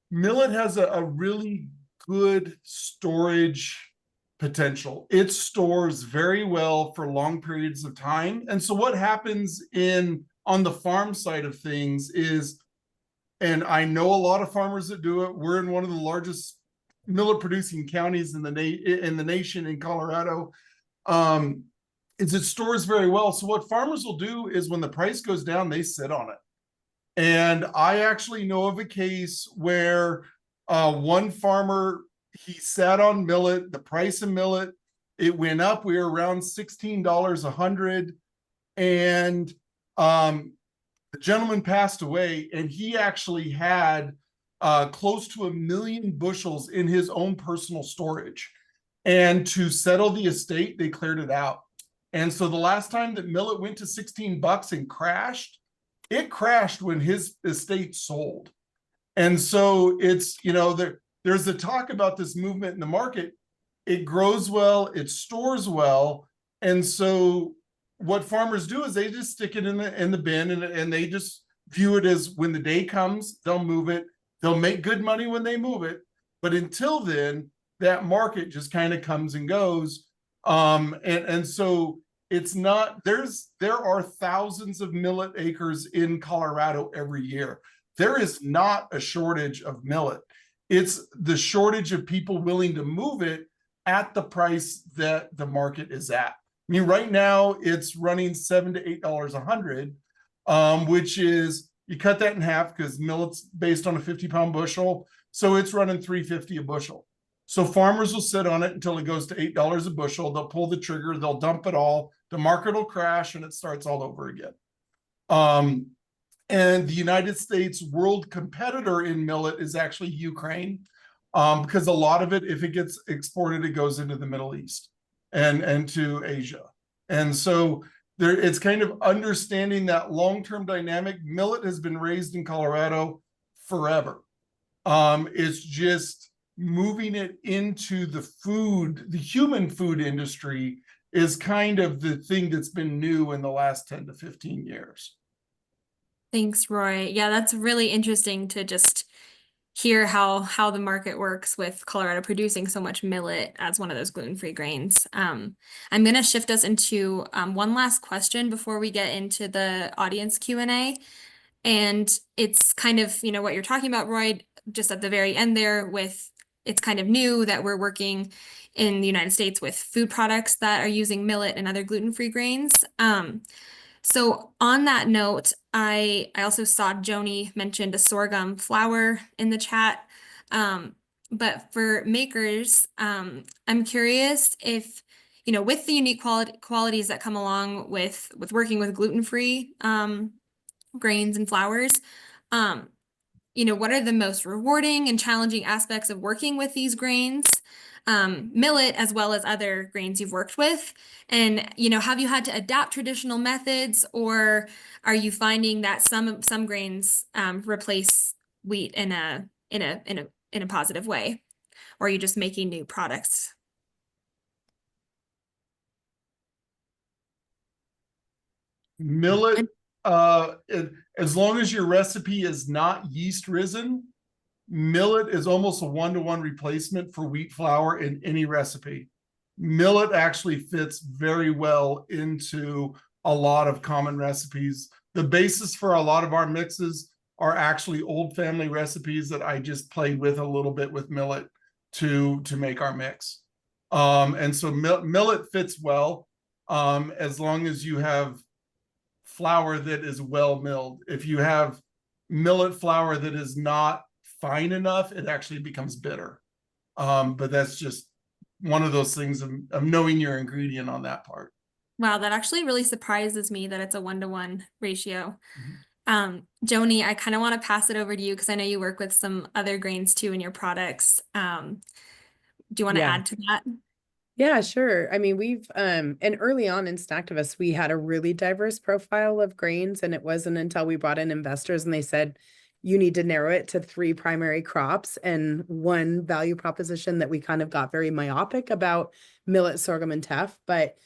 millet has a really good storage potential. It stores very well for long periods of time. And so what happens on the farm side of things is, and I know a lot of farmers that do it, we're in one of the largest millet producing counties in the nation in Colorado. is it stores very well. So what farmers will do is when the price goes down, they sit on it. And I actually know of a case where one farmer, he sat on millet, the price of millet, it went up. We were around $16 a hundred. And the gentleman passed away, and he actually had close to 1 million bushels in his own personal storage. And to settle the estate, they cleared it out. And so the last time that millet went to 16 bucks and crashed, it crashed when his estate sold. And so it's, you know, there's a talk about this movement in the market. It grows well, it stores well. And so what farmers do is they just stick it in the bin, and they just view it as when the day comes, they'll move it. They'll make good money when they move it. But until then, that market just kind of comes and goes. And so it's not, there are thousands of millet acres in Colorado every year. There is not a shortage of millet. It's the shortage of people willing to move it at the price that the market is at. I mean, right now it's running $7 to $8 a hundred, which is, you cut that in half because millet's based on a 50-pound bushel. So it's running $3.50 a bushel. So farmers will sit on it until it goes to $8 a bushel. They'll pull the trigger, they'll dump it all. The market will crash and it starts all over again. And the United States world competitor in millet is actually Ukraine, because a lot of it, if it gets exported, it goes into the Middle East and to Asia. And so there, it's kind of understanding that long-term dynamic. Millet has been raised in Colorado forever. It's just moving it into the food, the human food industry is kind of the thing that's been new in the last 10 to 15 years. Thanks, Roy. Yeah, that's really interesting to just hear how the market works with Colorado producing so much millet as one of those gluten-free grains. I'm going to shift us into one last question before we get into the audience Q&A. And it's kind of, you know, what you're talking about, Roy, just at the very end there with, it's kind of new that we're working in the United States with food products that are using millet and other gluten-free grains. So on that note, I also saw Joni mentioned a sorghum flour in the chat. But for makers, I'm curious if, you know, with the unique qualities that come along with working with gluten-free grains and flours, you know, what are the most rewarding and challenging aspects of working with these grains, millet, as well as other grains you've worked with? And, you know, have you had to adapt traditional methods, or are you finding that some grains replace wheat in a positive way, or are you just making new products? Millet, as long as your recipe is not yeast risen, millet is almost a one-to-one replacement for wheat flour in any recipe. Millet actually fits very well into a lot of common recipes. The basis for a lot of our mixes are actually old family recipes that I just played with a little bit with millet to make our mix. And so millet fits well as long as you have flour that is well milled. If you have millet flour that is not fine enough, it actually becomes bitter. But that's just one of those things of knowing your ingredient on that part. Wow, that actually really surprises me that it's a 1-to-1 ratio. Joni, I kind of want to pass it over to you because I know you work with some other grains too in your products. Do you want to add to that? Yeah, sure. I mean, we've, and early on in Snacktivist, we had a really diverse profile of grains, and it wasn't until we brought in investors and they said, you need to narrow it to 3 primary crops and one value proposition that we kind of got very myopic about millet, sorghum, and teff. But,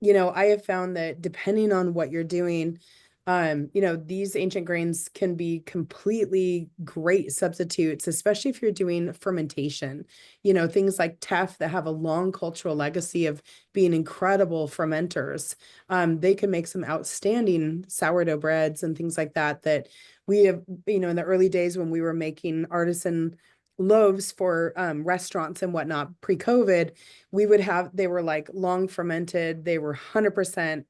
you know, I have found that depending on what you're doing, you know, these ancient grains can be completely great substitutes, especially if you're doing fermentation. You know, things like teff that have a long cultural legacy of being incredible fermenters. They can make some outstanding sourdough breads and things like that, that we have, you know, in the early days when we were making artisan loaves for restaurants and whatnot pre-COVID, they were like long fermented. They were 100%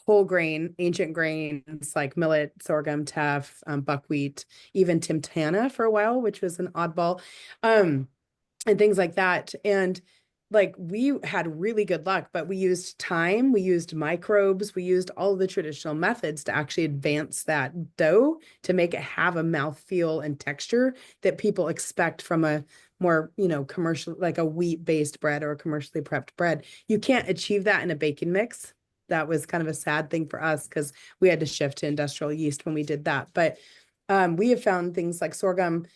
whole grain, ancient grains like millet, sorghum, teff, buckwheat, even timtana for a while, which was an oddball, and things like that. And like we had really good luck, but we used time, we used microbes, we used all of the traditional methods to actually advance that dough to make it have a mouthfeel and texture that people expect from a more, commercial, like a wheat-based bread or a commercially prepped bread. You can't achieve that in a baking mix. That was kind of a sad thing for us because we had to shift to industrial yeast when we did that. But we have found things like sorghum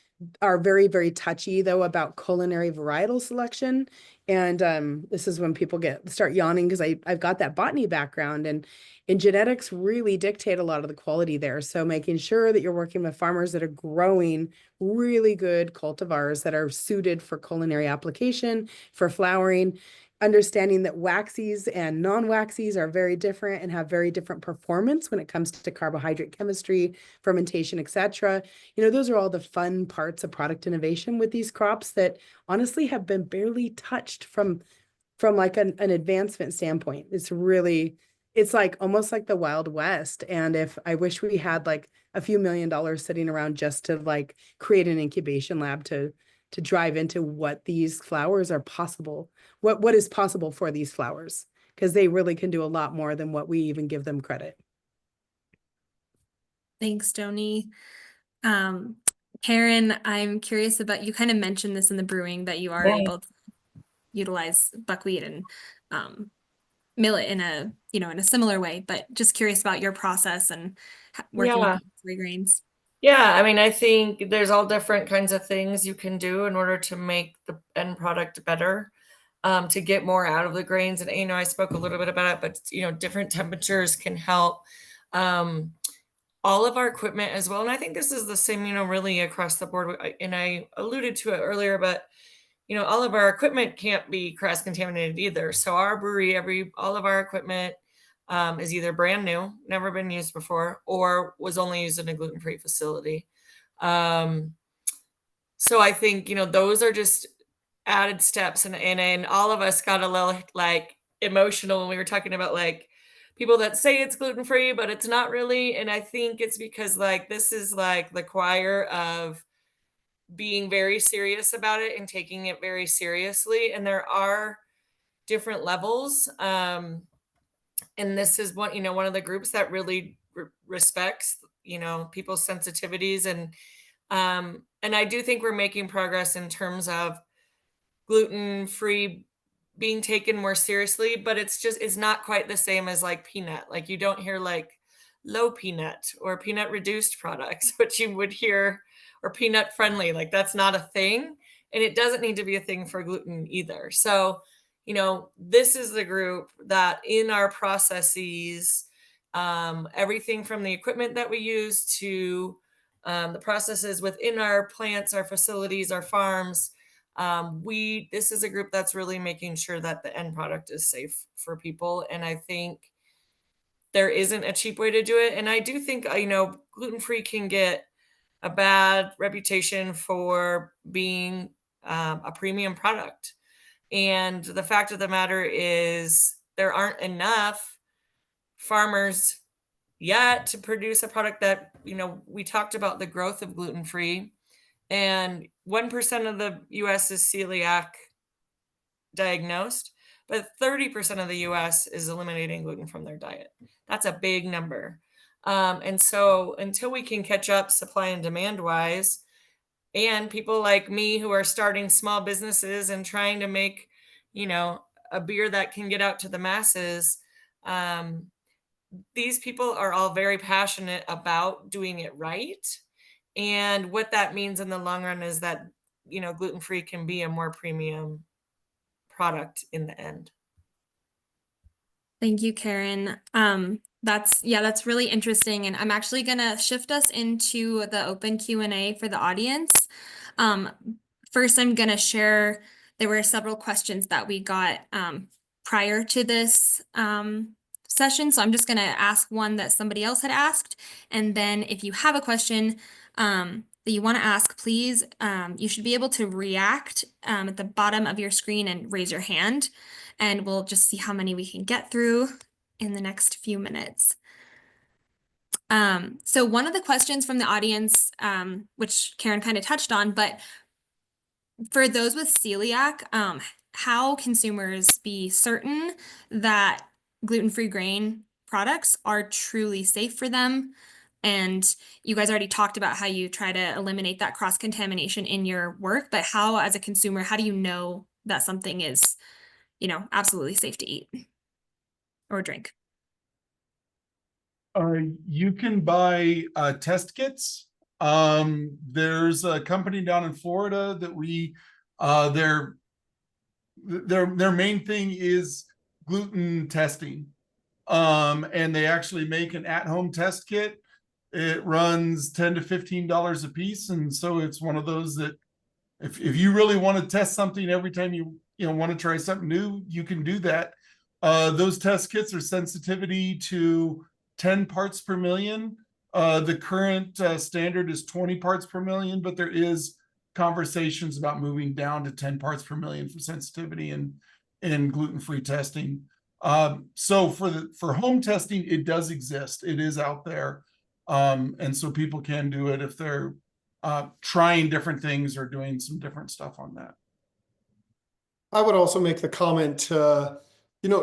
are very, very touchy though about culinary varietal selection. And this is when people start yawning because I've got that botany background, and genetics really dictate a lot of the quality there. So making sure that you're working with farmers that are growing really good cultivars that are suited for culinary application, for flowering, understanding that waxies and non-waxies are very different and have very different performance when it comes to carbohydrate chemistry, fermentation, etc. Those are all the fun parts of product innovation with these crops that honestly have been barely touched from like an advancement standpoint. It's like almost like the Wild West. And if I wish we had like a few $1 million sitting around just to like create an incubation lab to drive into what these flowers are possible, what is possible for these flowers, because they really can do a lot more than what we even give them credit. Thanks, Joni. Karen, I'm curious about, you kind of mentioned this in the brewing that you are able to utilize buckwheat and millet in a similar way, but just curious about your process and working with free grains. Yeah, I mean, I think there's all different kinds of things you can do in order to make the end product better, to get more out of the grains. And, I spoke a little bit about it, but, different temperatures can help. All of our equipment as well. And I think this is the same, really across the board. And I alluded to it earlier, but, all of our equipment can't be cross-contaminated either. So our brewery, all of our equipment is either brand new, never been used before, or was only used in a gluten-free facility. So I think, those are just added steps. And all of us got a little like emotional when we were talking about like people that say it's gluten-free, but it's not really. And I think it's because like this is like the choir of being very serious about it and taking it very seriously. And there are different levels. And this is one of the groups that really respects, people's sensitivities. And I do think we're making progress in terms of gluten-free being taken more seriously, but it's not quite the same as like peanut. Like you don't hear like low peanut or peanut reduced products, but you would hear, or peanut friendly. Like that's not a thing. And it doesn't need to be a thing for gluten either. So, this is the group that in our processes, everything from the equipment that we use to the processes within our plants, our facilities, our farms, this is a group that's really making sure that the end product is safe for people. And I think there isn't a cheap way to do it. And I do think, gluten-free can get a bad reputation for being a premium product. And the fact of the matter is there aren't enough farmers yet to produce a product that, we talked about the growth of gluten-free, and 1% of the US is celiac diagnosed, but 30% of the US is eliminating gluten from their diet. That's a big number. And so until we can catch up supply and demand wise, and people like me who are starting small businesses and trying to make, a beer that can get out to the masses, these people are all very passionate about doing it right. And what that means in the long run is that, gluten-free can be a more premium product in the end. Thank you, Karen. That's really interesting. And I'm actually gonna shift us into the open Q&A for the audience. First, I'm gonna share, there were several questions that we got prior to this session. So I'm just gonna ask one that somebody else had asked. And then if you have a question, that you want to ask, please, you should be able to react at the bottom of your screen and raise your hand, and we'll just see how many we can get through in the next few minutes. So one of the questions from the audience, which Karen kind of touched on, but for those with celiac, how consumers be certain that gluten-free grain products are truly safe for them? And you guys already talked about how you try to eliminate that cross-contamination in your work, but how, as a consumer, how do you know that something is, absolutely safe to eat or drink? You can buy test kits. There's a company down in Florida that their main thing is gluten testing. And they actually make an at-home test kit. It runs $10 to $15 a piece, and so it's one of those that if you really want to test something every time you want to try something new, you can do that. Those test kits are sensitivity to 10 parts per million. The current standard is 20 parts per million, but there is conversations about moving down to 10 parts per million for sensitivity in gluten-free testing. So for home testing, it does exist. It is out there. And so people can do it if they're trying different things or doing some different stuff on that. I would also make the comment to,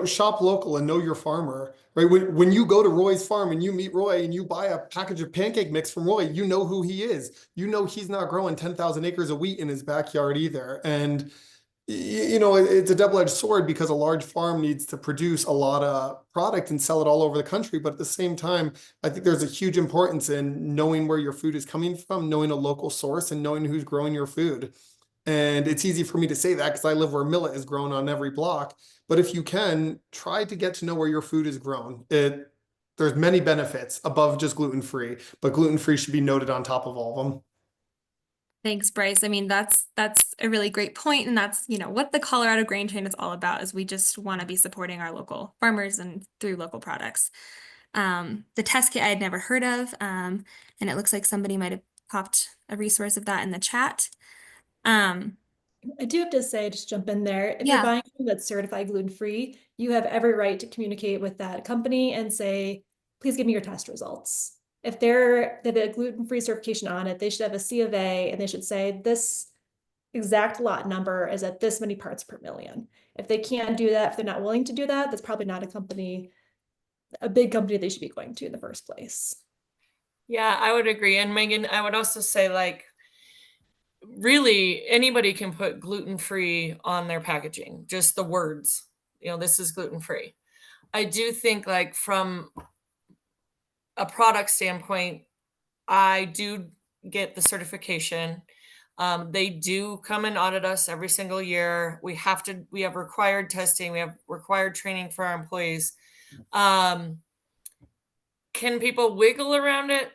shop local and know your farmer, right? When you go to Roy's farm and you meet Roy and you buy a package of pancake mix from Roy, you know who he is. You know he's not growing 10,000 acres of wheat in his backyard either. And it's a double-edged sword because a large farm needs to produce a lot of product and sell it all over the country. But at the same time, I think there's a huge importance in knowing where your food is coming from, knowing a local source, and knowing who's growing your food. And it's easy for me to say that because I live where millet is grown on every block. But if you can, try to get to know where your food is grown. There's many benefits above just gluten-free, but gluten-free should be noted on top of all of them. Thanks, Bryce. I mean, that's a really great point, and that's, what the Colorado Grain Chain is all about, is we just want to be supporting our local farmers and through local products. The test kit I had never heard of, and it looks like somebody might have popped a resource of that in the chat. I do have to say, just jump in there. If Yeah. you're buying something that's certified gluten-free, you have every right to communicate with that company and say, please give me your test results. If they have a gluten-free certification on it, they should have a C of A, and they should say this exact lot number is at this many parts per million. If they can't do that, if they're not willing to do that, that's probably not a big company they should be going to in the first place. Yeah, I would agree. And Megan, I would also say, really anybody can put gluten-free on their packaging, just the words, this is gluten-free. I do think from a product standpoint, I do get the certification. They do come and audit us every single year. We have required testing. We have required training for our employees. Can people wiggle around it?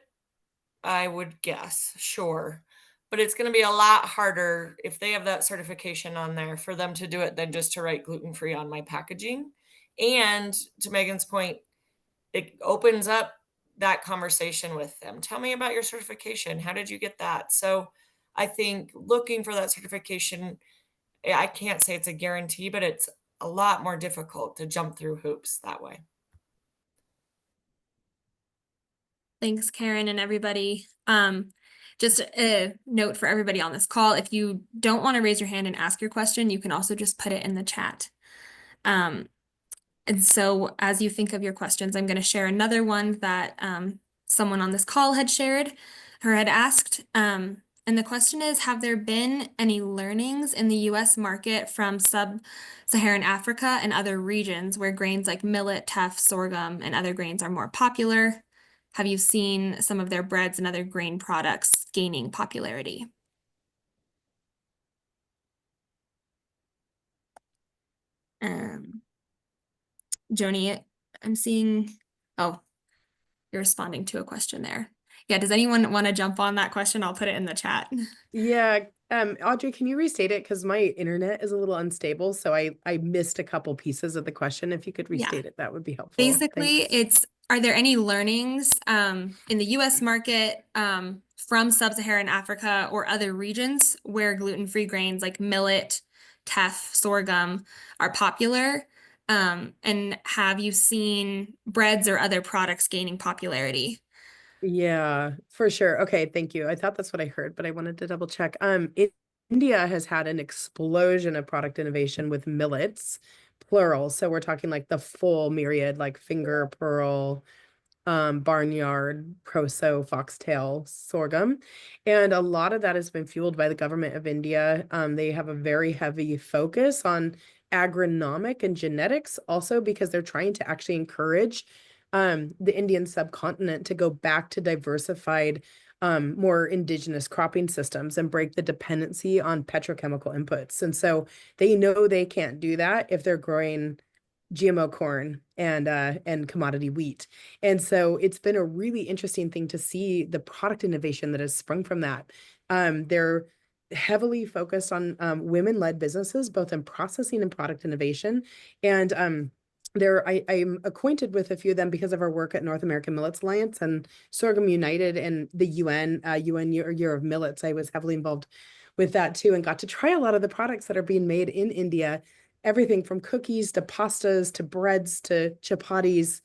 I would guess, sure. But it's going to be a lot harder if they have that certification on there for them to do it than just to write gluten-free on my packaging. And to Megan's point, it opens up that conversation with them. Tell me about your certification. How did you get that? So I think looking for that certification, I can't say it's a guarantee, but it's a lot more difficult to jump through hoops that way. Thanks, Karen and everybody. Just a note for everybody on this call, if you don't want to raise your hand and ask your question, you can also just put it in the chat. And so as you think of your questions, I'm going to share another one that someone on this call had shared or had asked. And the question is, have there been any learnings in the US market from sub-Saharan Africa and other regions where grains like millet, teff, sorghum, and other grains are more popular? Have you seen some of their breads and other grain products gaining popularity? Joni, I'm seeing, oh, you're responding to a question there. Yeah, does anyone want to jump on that question? I'll put it in the chat. Yeah, Audrey, can you restate it? Because my internet is a little unstable, so I missed a couple pieces of the question. If you could restate it, that would be helpful. Basically, Thanks. are there any learnings in the US market from sub-Saharan Africa or other regions where gluten-free grains like millet, teff, sorghum are popular? And have you seen breads or other products gaining popularity? Yeah, for sure. Okay, thank you. I thought that's what I heard, but I wanted to double check. India has had an explosion of product innovation with millets, plural. So we're talking like the full myriad, like finger, pearl, barnyard, proso, foxtail, sorghum. And a lot of that has been fueled by the government of India. They have a very heavy focus on agronomic and genetics, also because they're trying to actually encourage the Indian subcontinent to go back to diversified, more indigenous cropping systems and break the dependency on petrochemical inputs. And so they know they can't do that if they're growing GMO corn and commodity wheat. And so it's been a really interesting thing to see the product innovation that has sprung from that. They're heavily focused on women-led businesses, both in processing and product innovation. And I'm acquainted with a few of them because of our work at North American Millets Alliance and Sorghum United and the UN Year of Millets. I was heavily involved with that too, and got to try a lot of the products that are being made in India, everything from cookies to pastas to breads to chapatis,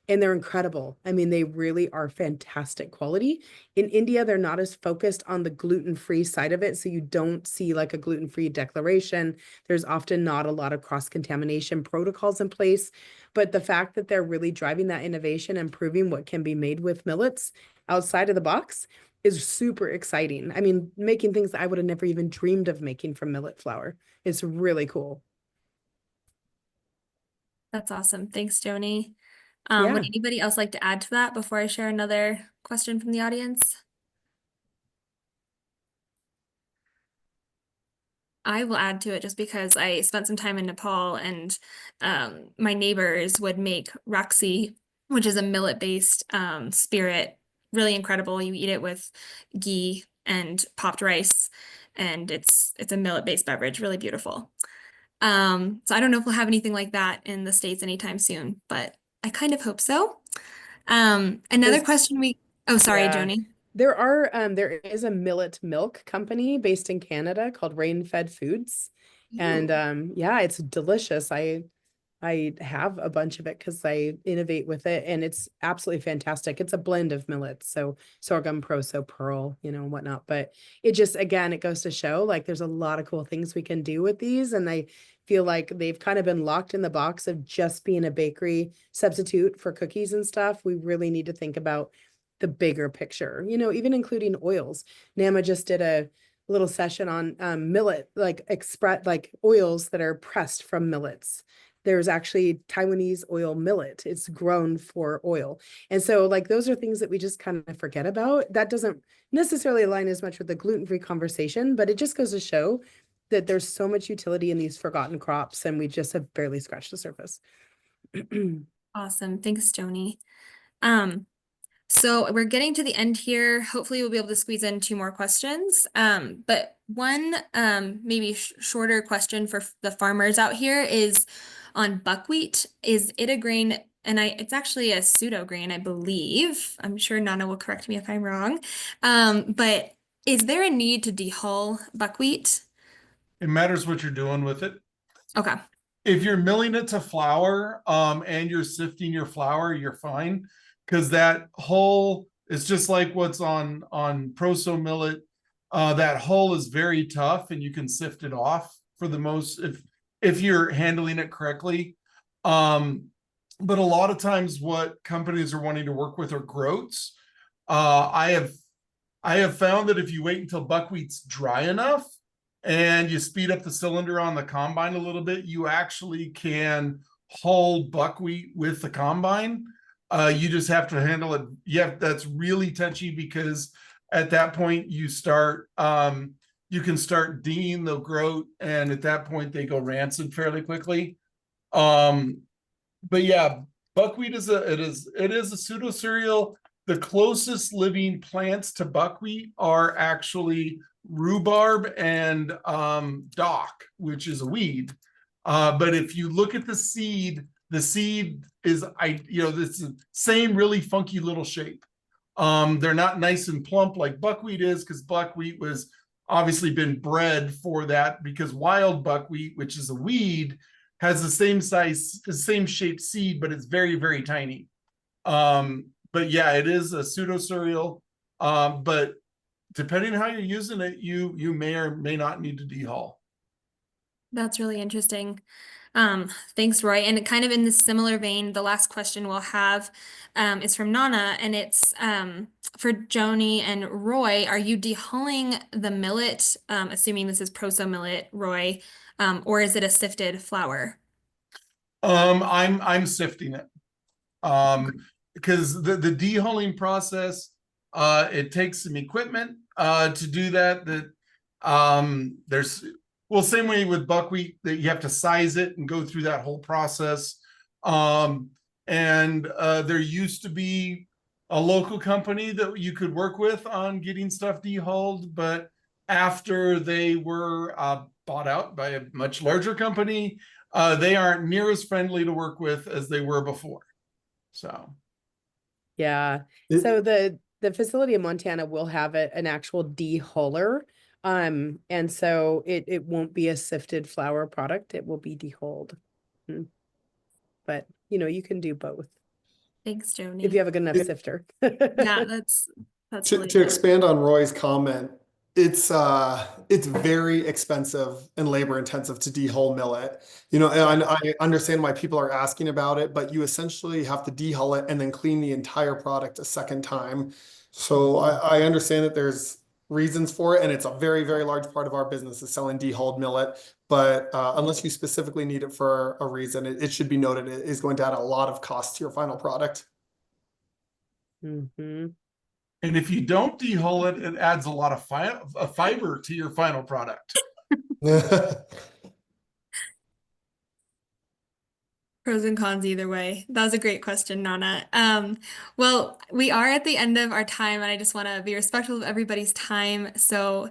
and they're incredible. I mean, they really are fantastic quality. In India, they're not as focused on the gluten-free side of it, so you don't see like a gluten-free declaration. There's often not a lot of cross-contamination protocols in place, but the fact that they're really driving that innovation and proving what can be made with millets outside of the box is super exciting. I mean, making things that I would have never even dreamed of making from millet flour. It's really cool. That's awesome. Thanks, Joni. Yeah. Would anybody else like to add to that before I share another question from the audience? I will add to it just because I spent some time in Nepal and my neighbors would make raksi, which is a millet-based spirit. Really incredible. You eat it with ghee and popped rice, and it's a millet-based beverage. Really beautiful. So I don't know if we'll have anything like that in the States anytime soon, but I kind of hope so. Another question oh, sorry, Yeah. Joni. There is a millet milk company based in Canada called Rain-Fed Foods. And yeah, it's delicious. I have a bunch of it because I innovate with it, and it's absolutely fantastic. It's a blend of millets, so sorghum, proso, pearl, whatnot. But it just, again, it goes to show like there's a lot of cool things we can do with these, and I feel like they've kind of been locked in the box of just being a bakery substitute for cookies and stuff. We really need to think about the bigger picture, even including oils. Nama just did a little session on millet, like oils that are pressed from millets. There's actually Taiwanese oil millet. It's grown for oil. And so like those are things that we just kind of forget about. That doesn't necessarily align as much with the gluten-free conversation, but it just goes to show that there's so much utility in these forgotten crops, and we just have barely scratched the surface. Awesome. Thanks, Joni. So we're getting to the end here. Hopefully we'll be able to squeeze in 2 more questions. But one maybe shorter question for the farmers out here is on buckwheat. Is it a grain? And it's actually a pseudo grain, I believe. I'm sure Nana will correct me if I'm wrong. But is there a need to dehull buckwheat? It matters what you're doing with it. Okay. If you're milling it to flour, and you're sifting your flour, you're fine. Because that hull is just like what's on proso millet. That hull is very tough, and you can sift it off for the most if you're handling it correctly. But a lot of times, what companies are wanting to work with are groats. I have found that if you wait until buckwheat's dry enough and you speed up the cylinder on the combine a little bit, you actually can hull buckwheat with the combine. You just have to handle it. Yeah, that's really touchy because at that point you start, you can start deeing the groat, and at that point they go rancid fairly quickly. But yeah, buckwheat is a pseudo cereal. The closest living plants to buckwheat are actually rhubarb and dock, which is a weed. But if you look at the seed is this same really funky little shape. They're not nice and plump like buckwheat is, because buckwheat was obviously been bred for that, because wild buckwheat, which is a weed, has the same size, the same shaped seed, but it's very, very tiny. But yeah, it is a pseudo cereal. But depending on how you're using it, you may or may not need to dehull. That's really interesting. Thanks, Roy. And kind of in this similar vein, the last question we'll have is from Nana, and it's for Joni and Roy. Are you dehulling the millet, assuming this is proso millet, Roy, or is it a sifted flour? I'm sifting it. Because the dehulling process, it takes some equipment to do that. There's, well, same way with buckwheat, that you have to size it and go through that whole process. There used to be a local company that you could work with on getting stuff dehulled, but after they were bought out by a much larger company, they aren't near as friendly to work with as they were before. So Yeah. So the facility in Montana will have an actual dehuller. And so it won't be a sifted flour product. It will be dehulled. But you can do both Thanks, Joni. if you have a good enough sifter. Yeah, that's really To expand on Roy's comment, it's very expensive and labor intensive to dehull millet. And I understand why people are asking about it, but you essentially have to dehull it and then clean the entire product a second time. So I understand that there's reasons for it, and it's a very, very large part of our business is selling dehulled millet. But unless you specifically need it for a reason, it should be noted it is going to add a lot of cost to your final product. Mm-hmm. and if you don't dehull it, it adds a lot of fiber to your final product. Pros and cons either way. That was a great question, Nana. Well, we are at the end of our time, and I just want to be respectful of everybody's time. So,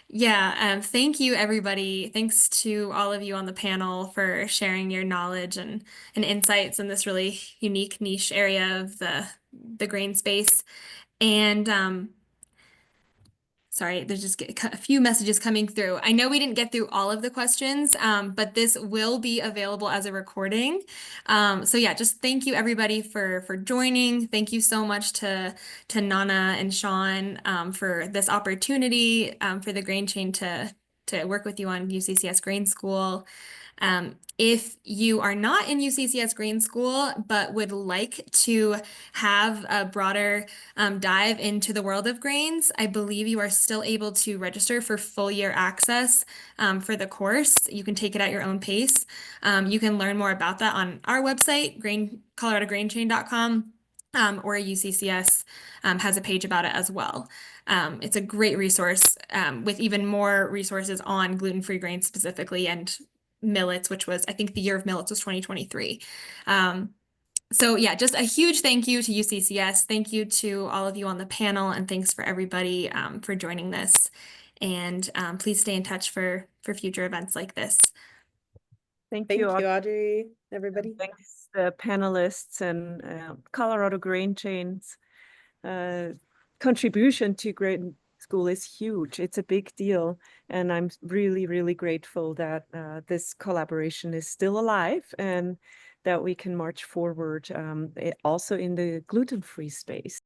yeah, thank you, everybody. Thanks to all of you on the panel for sharing your knowledge and insights in this really unique niche area of the grain space. And sorry, there's just a few messages coming through. I know we didn't get through all of the questions, but this will be available as a recording. So yeah, just thank you everybody for joining. Thank you so much to Nana and Sean for this opportunity for the Grain Chain to work with you on UCCS Grain School. If you are not in UCCS Grain School, but would like to have a broader dive into the world of grains, I believe you are still able to register for full year access for the course. You can take it at your own pace. You can learn more about that on our website, coloradograinchain.com, or UCCS has a page about it as well. It's a great resource with even more resources on gluten-free grains specifically and millets, which was, I think the year of millets was 2023. So yeah, just a huge thank you to UCCS. Thank you to all of you on the panel, and thanks for everybody for joining this. And please stay in touch for future events like this. Thank Thank you, you, Audrey, everybody. Thanks, the panelists and Colorado Grain Chain's contribution to Grain School is huge. It's a big deal. And I'm really, really grateful that this collaboration is still alive and that we can march forward also in the gluten-free space.